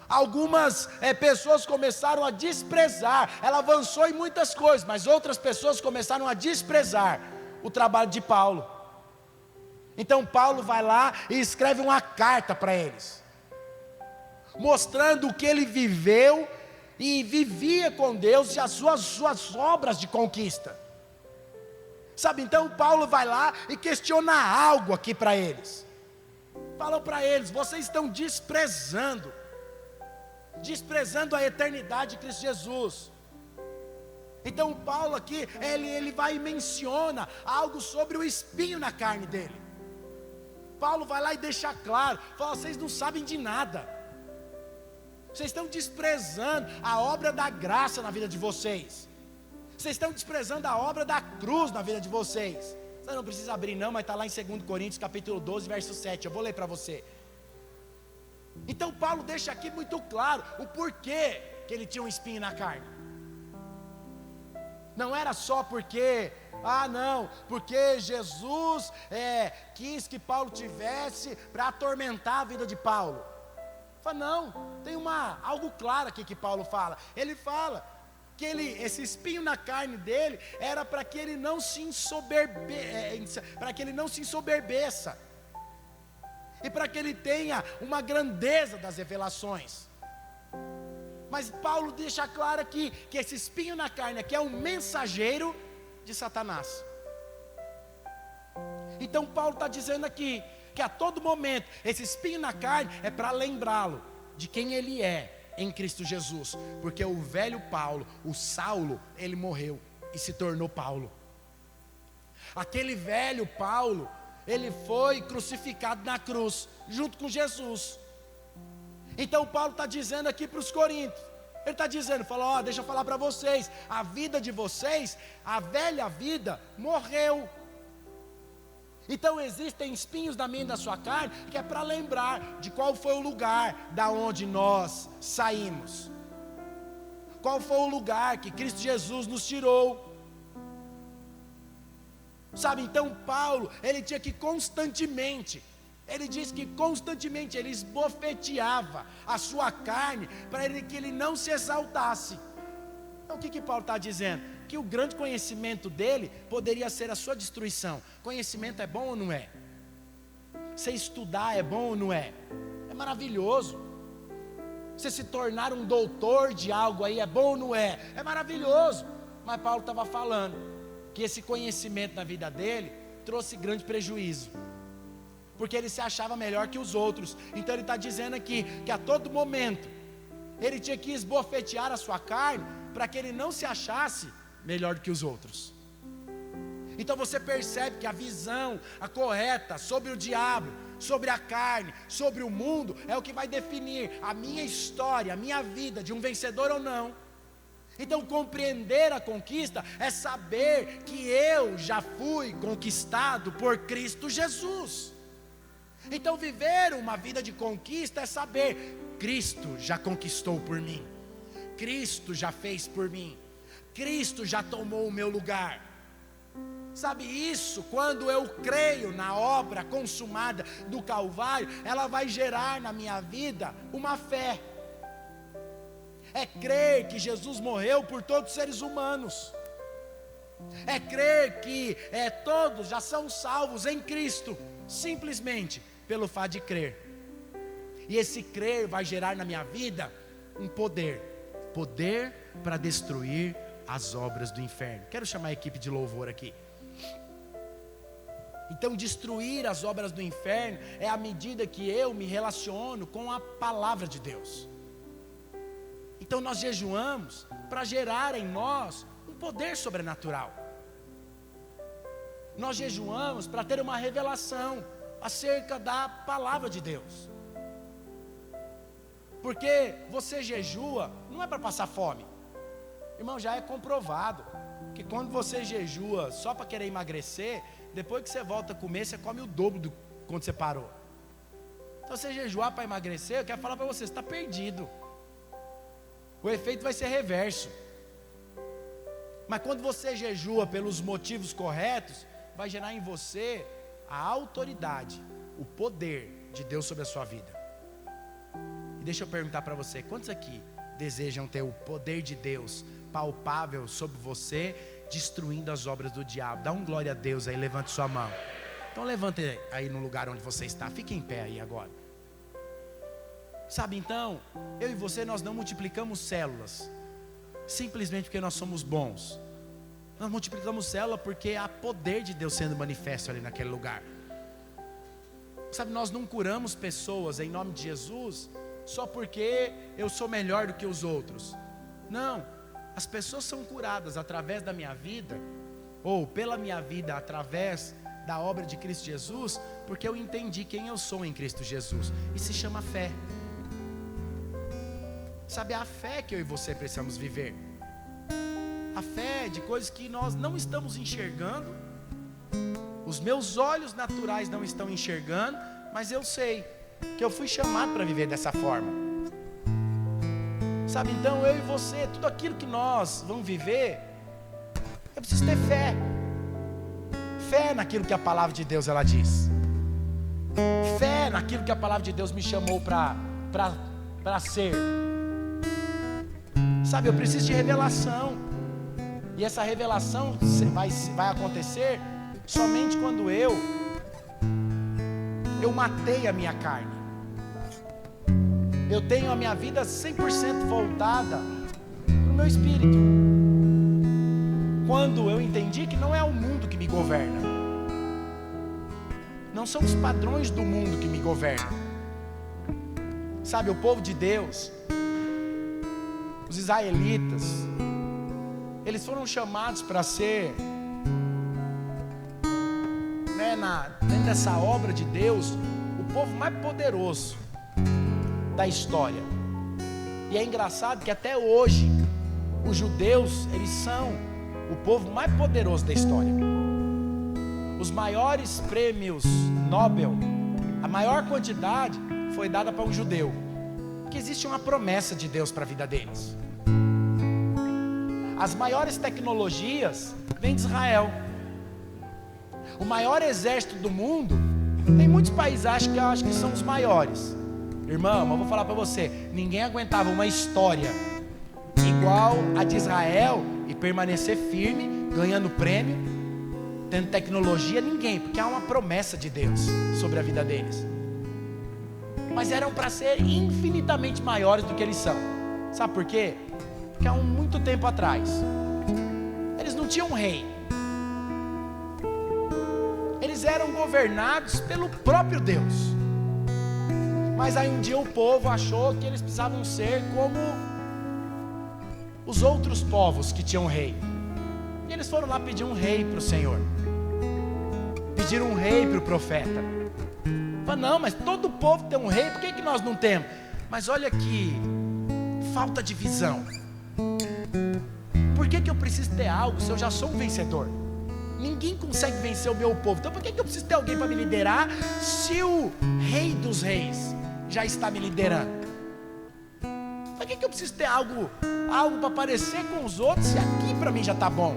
Speaker 1: Algumas pessoas começaram a desprezar, ela avançou em muitas coisas, mas outras pessoas começaram a desprezar o trabalho de Paulo. Então Paulo vai lá e escreve uma carta para eles, mostrando o que ele viveu e vivia com Deus e as suas obras de conquista. Sabe, então Paulo vai lá e questiona algo aqui para eles. Fala para eles, vocês estão desprezando a eternidade de Cristo Jesus. Então Paulo aqui, ele vai e menciona algo sobre o espinho na carne dele. Paulo vai lá e deixa claro, fala, vocês não sabem de nada. Vocês estão desprezando a obra da graça na vida de vocês. Vocês estão desprezando a obra da cruz na vida de vocês. Você não precisa abrir não, mas está lá em 2 Coríntios capítulo 12, verso 7. Eu vou ler para você. Então Paulo deixa aqui muito claro o porquê que ele tinha um espinho na carne. Não era só porque, porque Jesus quis que Paulo tivesse para atormentar a vida de Paulo. Fala, não, tem algo claro aqui que Paulo fala. Ele fala que esse espinho na carne dele era para que ele não se ensoberbeça, e para que ele tenha uma grandeza das revelações. Mas Paulo deixa claro aqui que esse espinho na carne aqui é um mensageiro de Satanás. Então Paulo está dizendo aqui que a todo momento esse espinho na carne é para lembrá-lo de quem ele é em Cristo Jesus, porque o velho Paulo, o Saulo, ele morreu e se tornou Paulo. Aquele velho Paulo, ele foi crucificado na cruz junto com Jesus. Então Paulo está dizendo aqui para os coríntios, ele está dizendo, deixa eu falar para vocês, a vida de vocês, a velha vida morreu. Então existem espinhos na minha e da sua carne, que é para lembrar de qual foi o lugar da onde nós saímos, qual foi o lugar que Cristo Jesus nos tirou. Sabe, então Paulo, ele tinha que constantemente, ele diz que constantemente ele esbofeteava a sua carne, para que ele não se exaltasse. Então o que Paulo está dizendo? Que o grande conhecimento dele poderia ser a sua destruição. Conhecimento é bom ou não é? Você estudar é bom ou não é? É maravilhoso. Você se tornar um doutor de algo aí é bom ou não é? É maravilhoso. Mas Paulo estava falando que esse conhecimento na vida dele trouxe grande prejuízo, porque ele se achava melhor que os outros. Então ele está dizendo aqui que a todo momento ele tinha que esbofetear a sua carne, para que ele não se achasse melhor do que os outros. Então você percebe que a visão, a correta sobre o diabo, sobre a carne, sobre o mundo, é o que vai definir a minha história, a minha vida, de um vencedor ou não. Então compreender a conquista é saber que eu já fui conquistado por Cristo Jesus. Então viver uma vida de conquista é saber, Cristo já conquistou por mim, Cristo já fez por mim, Cristo já tomou o meu lugar. Sabe isso, quando eu creio na obra consumada do Calvário, ela vai gerar na minha vida uma fé. É crer que Jesus morreu por todos os seres humanos. É crer que todos já são salvos em Cristo, simplesmente pelo fato de crer. E esse crer vai gerar na minha vida um poder para destruir as obras do inferno. Quero chamar a equipe de louvor aqui. Então destruir as obras do inferno é à medida que eu me relaciono com a palavra de Deus. Então nós jejuamos para gerar em nós um poder sobrenatural. Nós jejuamos para ter uma revelação acerca da palavra de Deus. Porque você jejua não é para passar fome. Irmão, já é comprovado que quando você jejua só para querer emagrecer, depois que você volta a comer, você come o dobro do quando você parou. Então você jejuar para emagrecer, eu quero falar para você está perdido. O efeito vai ser reverso. Mas quando você jejua pelos motivos corretos, vai gerar em você a autoridade, o poder de Deus sobre a sua vida. E deixa eu perguntar para você, quantos aqui desejam ter o poder de Deus palpável sobre você, destruindo as obras do diabo? Dá um glória a Deus aí, levante sua mão. Então levante aí no lugar onde você está, fique em pé aí agora. Sabe, então, eu e você, nós não multiplicamos células simplesmente porque nós somos bons. Nós multiplicamos célula porque há poder de Deus sendo manifesto ali naquele lugar. Sabe, nós não curamos pessoas em nome de Jesus só porque eu sou melhor do que os outros. Não, as pessoas são curadas através da minha vida, ou pela minha vida através da obra de Cristo Jesus, porque eu entendi quem eu sou em Cristo Jesus. E se chama fé. Sabe, a fé que eu e você precisamos viver. A fé de coisas que nós não estamos enxergando. Os meus olhos naturais não estão enxergando, mas eu sei que eu fui chamado para viver dessa forma. Sabe, então eu e você, tudo aquilo que nós vamos viver, Eu preciso ter fé. Fé naquilo que a palavra de Deus ela diz. Fé naquilo que a palavra de Deus me chamou para ser. Sabe, eu preciso de revelação. E essa revelação vai acontecer somente quando eu matei a minha carne. Eu tenho a minha vida 100% voltada para o meu espírito. Quando eu entendi que não é o mundo que me governa, não são os padrões do mundo que me governam. Sabe, o povo de Deus, os israelitas, eles foram chamados para ser, dentro dessa obra de Deus, o povo mais poderoso da história. E é engraçado que até hoje os judeus, eles são o povo mais poderoso da história. Os maiores prêmios Nobel, a maior quantidade foi dada para um judeu, porque existe uma promessa de Deus para a vida deles. As maiores tecnologias vêm de Israel. O maior exército do mundo, tem muitos países que acham que são os maiores. Irmão, eu vou falar para você, ninguém aguentava uma história igual a de Israel e permanecer firme, ganhando prêmio, tendo tecnologia, ninguém, porque há uma promessa de Deus sobre a vida deles. Mas eram para ser infinitamente maiores do que eles são. Sabe por quê? Porque há muito tempo atrás, eles não tinham um rei. Eles eram governados pelo próprio Deus. Mas aí um dia o povo achou que eles precisavam ser como os outros povos que tinham rei. E eles foram lá pedir um rei para o Senhor. Pediram um rei para o profeta. Falaram, não, mas todo povo tem um rei, por que nós não temos? Mas olha que falta de visão. Por que eu preciso ter algo se eu já sou um vencedor? Ninguém consegue vencer o meu povo. Então por que eu preciso ter alguém para me liderar se o rei dos reis já está me liderando? Por que eu preciso ter algo para parecer com os outros se aqui para mim já está bom?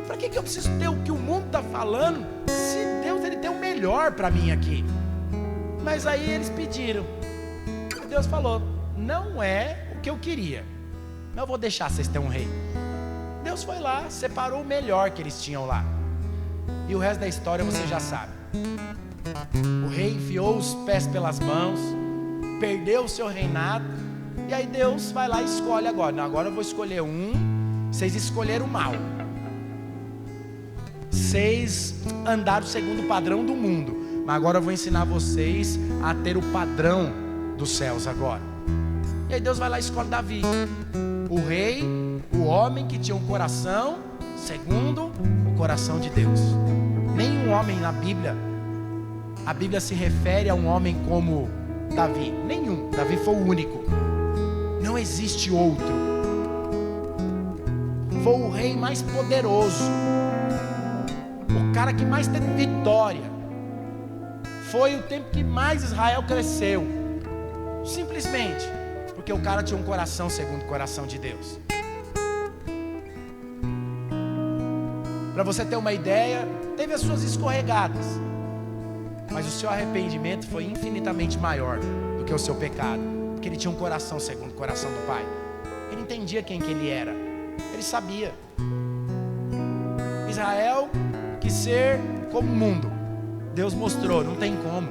Speaker 1: Para que eu preciso ter o que o mundo está falando se Deus ele tem o melhor para mim aqui? Mas aí eles pediram. E Deus falou, não é o que eu queria, mas eu vou deixar vocês terem um rei. Deus foi lá, separou o melhor que eles tinham lá. E o resto da história você já sabe. O rei enfiou os pés pelas mãos, perdeu o seu reinado. E aí Deus vai lá e escolhe agora. Não, agora eu vou escolher um. Vocês escolheram o mal. Vocês andaram segundo o padrão do mundo. Mas agora eu vou ensinar vocês a ter o padrão dos céus agora. E aí Deus vai lá e escolhe Davi. O rei, o homem que tinha um coração segundo o coração de Deus. Nenhum homem na Bíblia, a Bíblia se refere a um homem como Davi. Nenhum. Davi foi o único. Não existe outro. Foi o rei mais poderoso, o cara que mais teve vitória. Foi o tempo que mais Israel cresceu. Simplesmente porque o cara tinha um coração segundo o coração de Deus. Para você ter uma ideia, teve as suas escorregadas, mas o seu arrependimento foi infinitamente maior do que o seu pecado, porque ele tinha um coração segundo o coração do Pai. Ele entendia quem que ele era, ele sabia. Israel quis ser como o mundo. Deus mostrou, não tem como.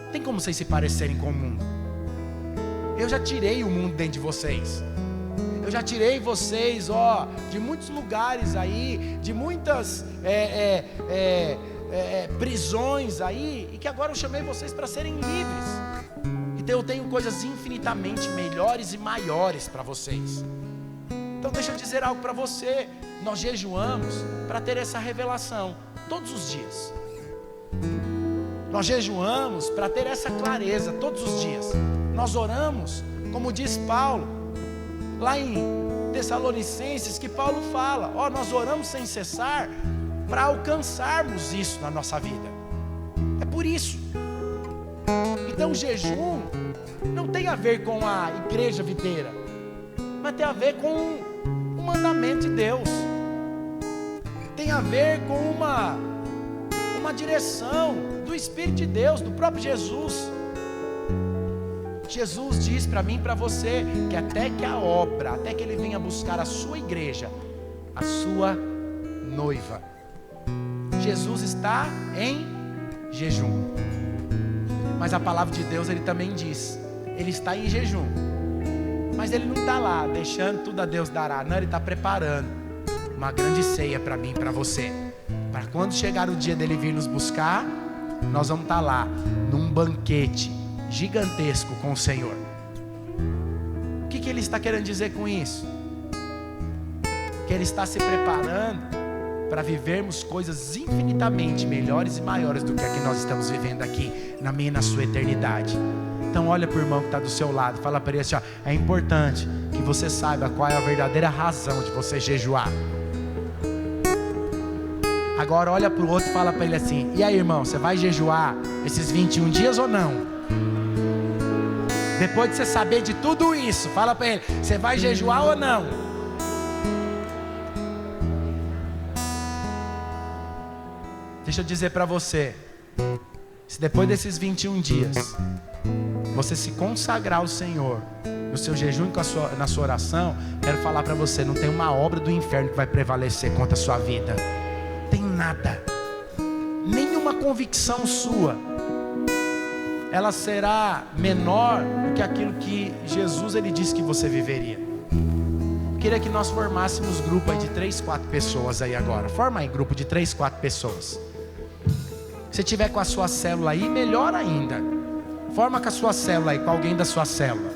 Speaker 1: Não tem como vocês se parecerem com o mundo. Eu já tirei o mundo dentro de vocês. Eu já tirei vocês, de muitos lugares aí, de muitas prisões aí, e que agora eu chamei vocês para serem livres. Então eu tenho coisas infinitamente melhores e maiores para vocês. Então deixa eu dizer algo para você. Nós jejuamos para ter essa revelação todos os dias. Nós jejuamos para ter essa clareza todos os dias. Nós oramos, como diz Paulo, lá em Tessalonicenses, que Paulo fala, nós oramos sem cessar para alcançarmos isso na nossa vida. É por isso. Então o jejum não tem a ver com a igreja videira, mas tem a ver com mandamento de Deus. Tem a ver com uma direção do Espírito de Deus, do próprio Jesus. Jesus diz para mim e para você que até que Ele venha buscar a sua igreja, a sua noiva, Jesus está em jejum. Mas a palavra de Deus, Ele também diz, Ele está em jejum, mas Ele não está lá deixando tudo a Deus dará. Não, Ele está preparando uma grande ceia para mim e para você, para quando chegar o dia dele vir nos buscar, nós vamos estar lá num banquete gigantesco com o Senhor. O que Ele está querendo dizer com isso? Que Ele está se preparando para vivermos coisas infinitamente melhores e maiores do que a que nós estamos vivendo aqui, na minha e na sua eternidade. Então olha para o irmão que está do seu lado, fala para ele assim, ó, é importante que você saiba qual é a verdadeira razão de você jejuar. Agora olha para o outro e fala para ele assim, e aí irmão, você vai jejuar esses 21 dias ou não? Depois de você saber de tudo isso, fala para ele, você vai jejuar ou não? Deixa eu dizer para você, se depois desses 21 dias, você se consagrar ao Senhor, no seu jejum e na sua oração, quero falar para você, não tem uma obra do inferno que vai prevalecer contra a sua vida. Tem nada, nenhuma convicção sua, ela será menor do que aquilo que Jesus Ele disse que você viveria. Queria que nós formássemos grupo aí de 3, 4 pessoas aí agora. Forma aí grupo de 3, 4 pessoas. Se tiver com a sua célula aí, melhor ainda. Forma com a sua célula aí, com alguém da sua célula.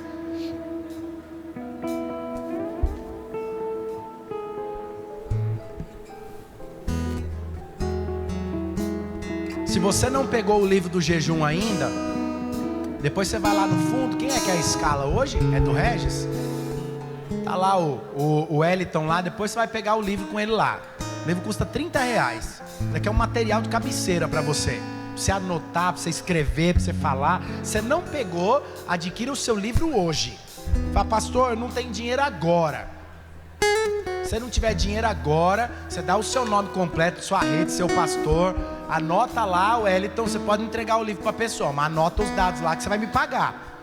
Speaker 1: Se você não pegou o livro do jejum ainda, depois você vai lá no fundo. Quem é que é a escala hoje? É do Regis? Tá lá o Wellington lá. Depois você vai pegar o livro com ele lá. O livro custa R$30. Isso aqui é um material de cabeceira para você. Pra você anotar, para você escrever, para você falar. Você não pegou, adquira o seu livro hoje. Fala, pastor, não tem dinheiro agora. Se não tiver dinheiro agora, você dá o seu nome completo, sua rede, seu pastor. Anota lá, o Wellington, você pode entregar o livro para a pessoa, mas anota os dados lá que você vai me pagar.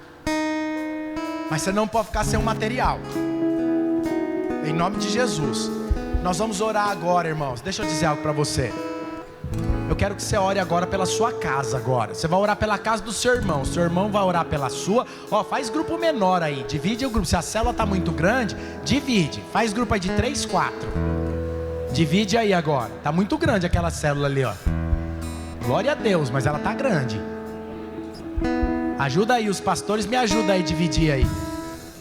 Speaker 1: Mas você não pode ficar sem um material. Em nome de Jesus. Nós vamos orar agora, irmãos. Deixa eu dizer algo para você. Eu quero que você ore agora pela sua casa agora. Você vai orar pela casa do seu irmão. Seu irmão vai orar pela sua. Ó, faz grupo menor aí. Divide o grupo. Se a célula está muito grande, divide. Faz grupo aí de 3, 4. Divide aí agora. Está muito grande aquela célula ali, ó. Glória a Deus, mas ela está grande. Ajuda aí, os pastores me ajudam aí a dividir aí.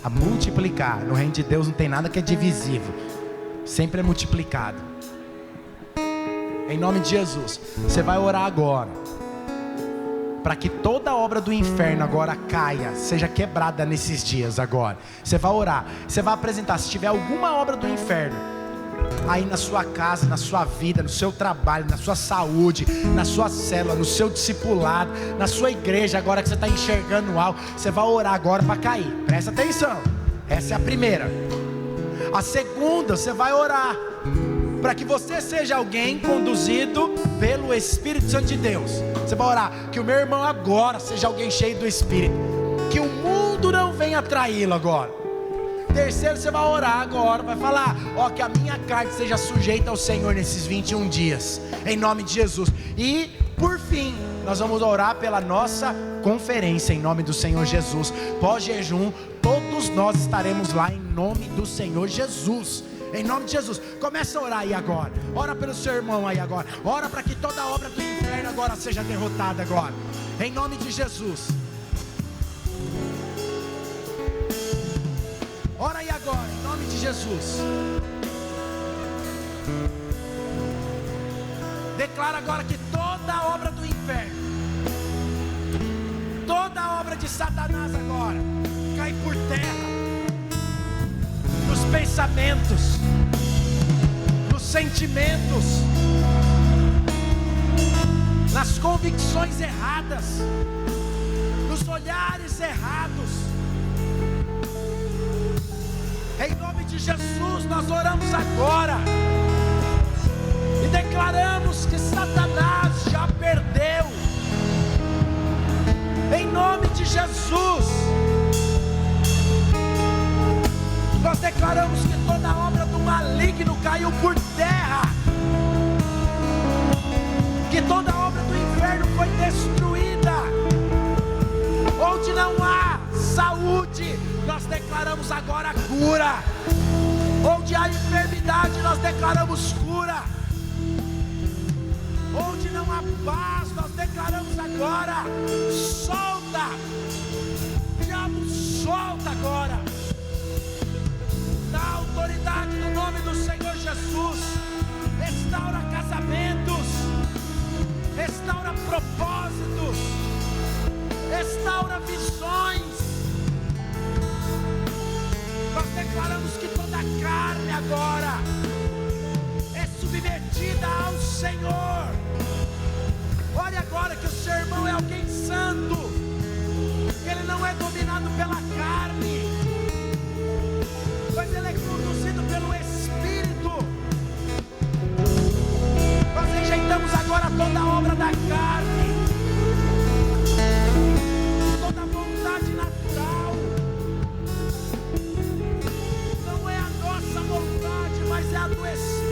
Speaker 1: A multiplicar. No reino de Deus não tem nada que é divisível. Sempre é multiplicado. Em nome de Jesus. Você vai orar agora. Para que toda obra do inferno agora caia. Seja quebrada nesses dias agora. Você vai orar. Você vai apresentar. Se tiver alguma obra do inferno aí na sua casa, na sua vida, no seu trabalho, na sua saúde, na sua célula, no seu discipulado, na sua igreja, agora que você está enxergando algo, você vai orar agora para cair. Presta atenção. Essa é a primeira. A segunda, você vai orar para que você seja alguém conduzido pelo Espírito Santo de Deus. Você vai orar que o meu irmão agora seja alguém cheio do Espírito, que o mundo não venha traí-lo agora. Terceiro, você vai orar agora, vai falar, ó, que a minha carne seja sujeita ao Senhor nesses 21 dias, em nome de Jesus. E por fim, nós vamos orar pela nossa conferência em nome do Senhor Jesus. Pós-jejum, todos nós estaremos lá em nome do Senhor Jesus. Em nome de Jesus, começa a orar aí agora. Ora pelo seu irmão aí agora. Ora para que toda obra do inferno agora seja derrotada agora. Em nome de Jesus. Ora aí agora, em nome de Jesus. Declara agora que toda obra do inferno, toda obra de Satanás agora, cai por terra. Nos pensamentos, nos sentimentos, nas convicções erradas, nos olhares errados. Em nome de de Jesus, nós oramos agora e declaramos que Satanás já perdeu. Em nome de Jesus, nós declaramos que toda obra do maligno caiu por terra, que toda obra do inferno foi destruída. Onde não há saúde, nós declaramos agora cura. Onde há enfermidade, nós declaramos cura. Onde não há paz, nós declaramos agora: solta, diabo, solta agora. Na autoridade do nome do Senhor Jesus, restaura casamentos, restaura propósitos, restaura visões. Nós declaramos que toda carne agora é submetida ao Senhor. Olha agora que o seu irmão é alguém santo, ele não é dominado pela carne, mas ele é conduzido pelo Espírito. Nós rejeitamos agora toda a obra da carne, toda a vontade natural. Não é a nossa vontade, mas é a do Espírito.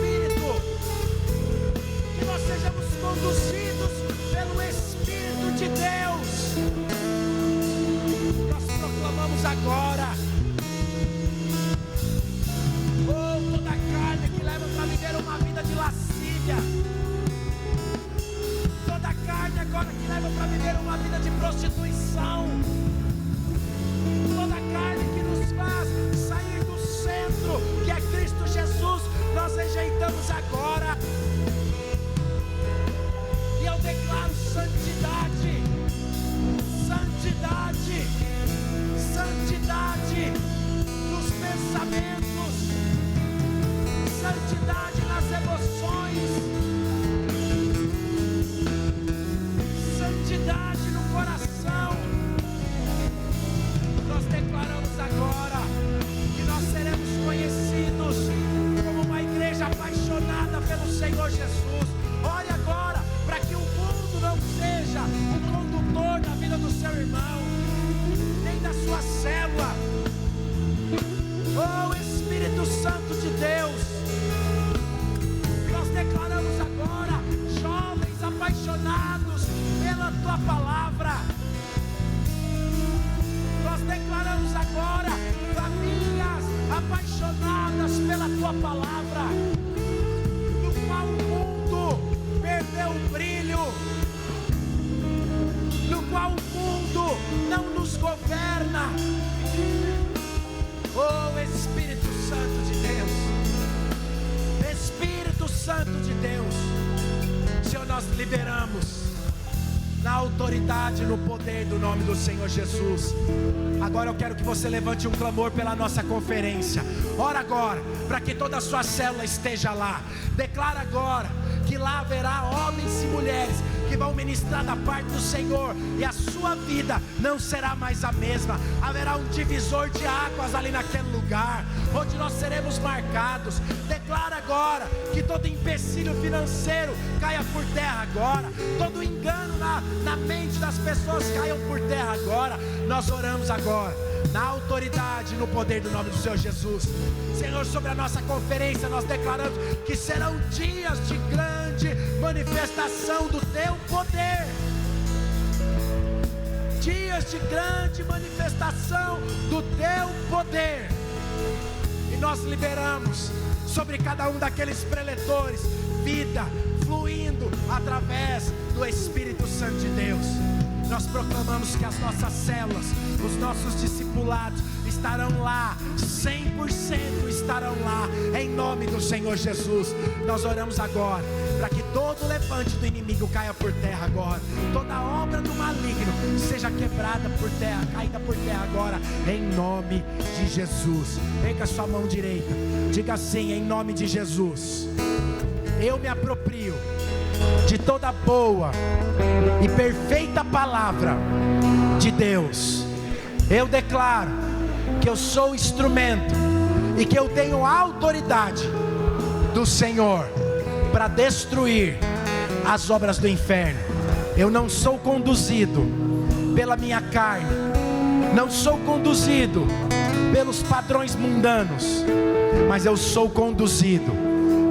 Speaker 1: Que nós sejamos conduzidos pelo Espírito de Deus. Nós proclamamos agora: oh, toda carne que leva para viver uma vida de lascívia, toda carne agora que leva para viver uma vida de prostituição, toda carne que nos faz sair do centro, que é Cristo Jesus, nós rejeitamos agora. E eu declaro santidade, santidade, santidade nos pensamentos, santidade nas emoções, santidade no coração. Nós declaramos agora que nós seremos conhecidos como uma igreja apaixonada pelo Senhor Jesus. Olha agora, para que o mundo não seja o condutor da vida do seu irmão, nem da sua célula. Oh, Espírito Santo de Deus, nós declaramos agora jovens apaixonados pela tua palavra. Nós declaramos agora famílias apaixonadas pela tua palavra, no qual o mundo perdeu o brilho, no qual o mundo não nos governa. Oh, Espírito Santo de Deus, Espírito Santo de Deus, Senhor, nós liberamos na autoridade, no poder do nome do Senhor Jesus. Agora eu quero que você levante um clamor pela nossa conferência. Ora agora, para que toda a sua célula esteja lá. Declara agora que lá haverá homens e mulheres que vão ministrar da parte do Senhor, e a sua vida não será mais a mesma. Haverá um divisor de águas ali naquele lugar, onde nós seremos marcados. Declara agora que todo empecilho financeiro caia por terra agora, todo engano na mente das pessoas caiam por terra agora. Nós oramos agora na autoridade, no poder do nome do Senhor Jesus. Senhor, sobre a nossa conferência nós declaramos que serão dias de grande manifestação do teu poder, dias de grande manifestação do teu poder. E nós liberamos sobre cada um daqueles preletores vida fluindo através do Espírito Santo de Deus. Nós proclamamos que as nossas células, os nossos discipulados estarão lá, 100% estarão lá, em nome do Senhor Jesus. Nós oramos agora para que todo levante do inimigo caia por terra agora, toda obra do maligno seja quebrada por terra, caída por terra agora, em nome de Jesus. Pega a sua mão direita, diga assim: em nome de Jesus, eu me aproprio de toda boa e perfeita palavra de Deus. Eu declaro que eu sou instrumento e que eu tenho a autoridade do Senhor para destruir as obras do inferno. Eu não sou conduzido pela minha carne, não sou conduzido pelos padrões mundanos, mas eu sou conduzido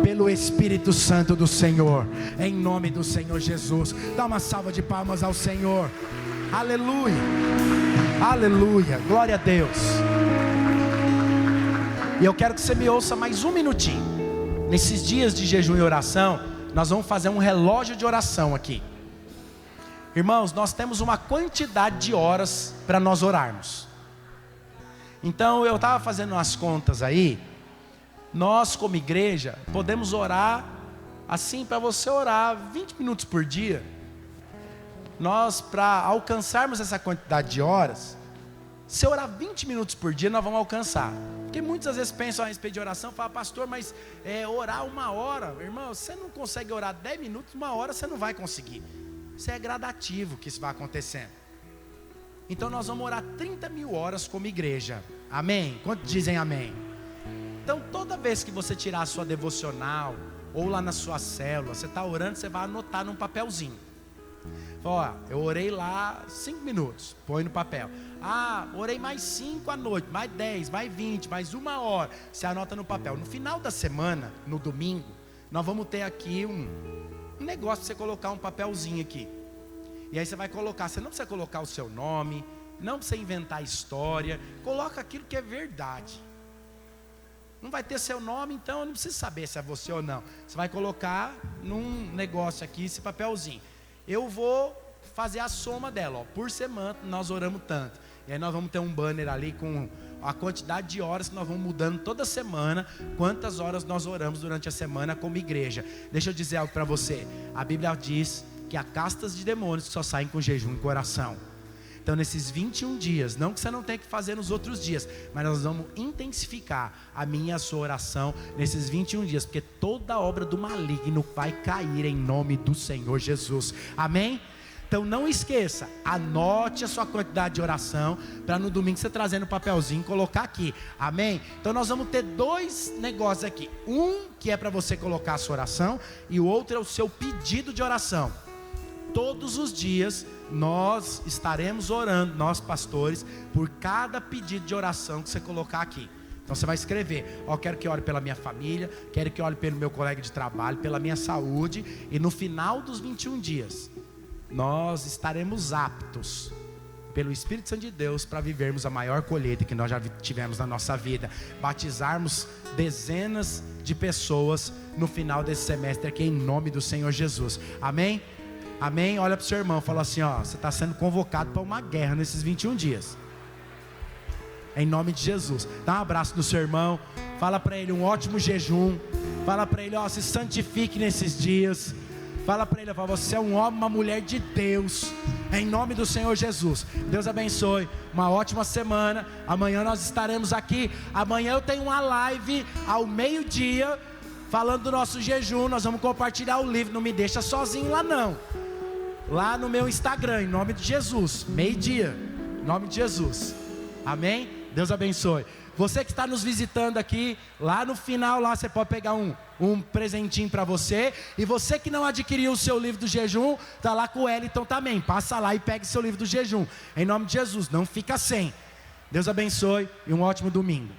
Speaker 1: pelo Espírito Santo do Senhor, em nome do Senhor Jesus. Dá uma salva de palmas ao Senhor. Aleluia, aleluia, glória a Deus. E eu quero que você me ouça mais um minutinho. Nesses dias de jejum e oração, nós vamos fazer um relógio de oração aqui. Irmãos, nós temos uma quantidade de horas para nós orarmos. Então eu estava fazendo umas contas aí. Nós como igreja podemos orar assim, para você orar 20 minutos por dia. Nós, para alcançarmos essa quantidade de horas, se orar 20 minutos por dia, nós vamos alcançar. Porque muitas vezes pensam a respeito de oração, falam, pastor, mas orar 1 hora, irmão, você não consegue orar 10 minutos, 1 hora você não vai conseguir. Isso é gradativo que isso vai acontecendo. Então nós vamos orar 30 mil horas como igreja. Amém? Quantos dizem amém? Então toda vez que você tirar a sua devocional, ou lá na sua célula, você está orando, você vai anotar num papelzinho. Ó, eu orei lá 5 minutos, põe no papel. Ah, orei mais 5 à noite, mais 10, mais 20, mais 1 hora. Você anota no papel. No final da semana, no domingo, nós vamos ter aqui um negócio para você colocar um papelzinho aqui. E aí você vai colocar, você não precisa colocar o seu nome, não precisa inventar história, coloca aquilo que é verdade. Não vai ter seu nome, então eu não preciso saber se é você ou não. Você vai colocar num negócio aqui, esse papelzinho. Eu vou fazer a soma dela, ó. Por semana nós oramos tanto. E aí nós vamos ter um banner ali com a quantidade de horas que nós vamos mudando toda semana, quantas horas nós oramos durante a semana como igreja. Deixa eu dizer algo para você. A Bíblia diz que há castas de demônios que só saem com jejum e oração. Então nesses 21 dias, não que você não tenha que fazer nos outros dias, mas nós vamos intensificar a minha e a sua oração nesses 21 dias, porque toda obra do maligno vai cair em nome do Senhor Jesus. Amém? Então não esqueça, anote a sua quantidade de oração, para no domingo você trazer no papelzinho e colocar aqui. Amém? Então nós vamos ter 2 negócios aqui. Um que é para você colocar a sua oração, e o outro é o seu pedido de oração. Todos os dias nós estaremos orando, nós pastores, por cada pedido de oração que você colocar aqui. Então você vai escrever, ó, quero que ore pela minha família, quero que ore pelo meu colega de trabalho, pela minha saúde. E no final dos 21 dias, nós estaremos aptos, pelo Espírito Santo de Deus, para vivermos a maior colheita que nós já tivemos na nossa vida. Batizarmos dezenas de pessoas no final desse semestre aqui, em nome do Senhor Jesus. Amém? Amém? Olha para o seu irmão, fala assim, ó, você está sendo convocado para uma guerra nesses 21 dias. Em nome de Jesus. Dá um abraço no seu irmão, fala para ele um ótimo jejum, fala para ele, ó, se santifique nesses dias. Fala para ele, você é um homem, uma mulher de Deus, em nome do Senhor Jesus. Deus abençoe, uma ótima semana. Amanhã nós estaremos aqui. Amanhã eu tenho uma live ao meio-dia, falando do nosso jejum. Nós vamos compartilhar o livro, não me deixa sozinho lá não. Lá no meu Instagram, em nome de Jesus, meio-dia, em nome de Jesus. Amém? Deus abençoe. Você que está nos visitando aqui, lá no final, lá você pode pegar um presentinho para você. E você que não adquiriu o seu livro do jejum, está lá com o Wellington também. Passa lá e pegue seu livro do jejum. Em nome de Jesus, não fica sem. Deus abençoe e um ótimo domingo.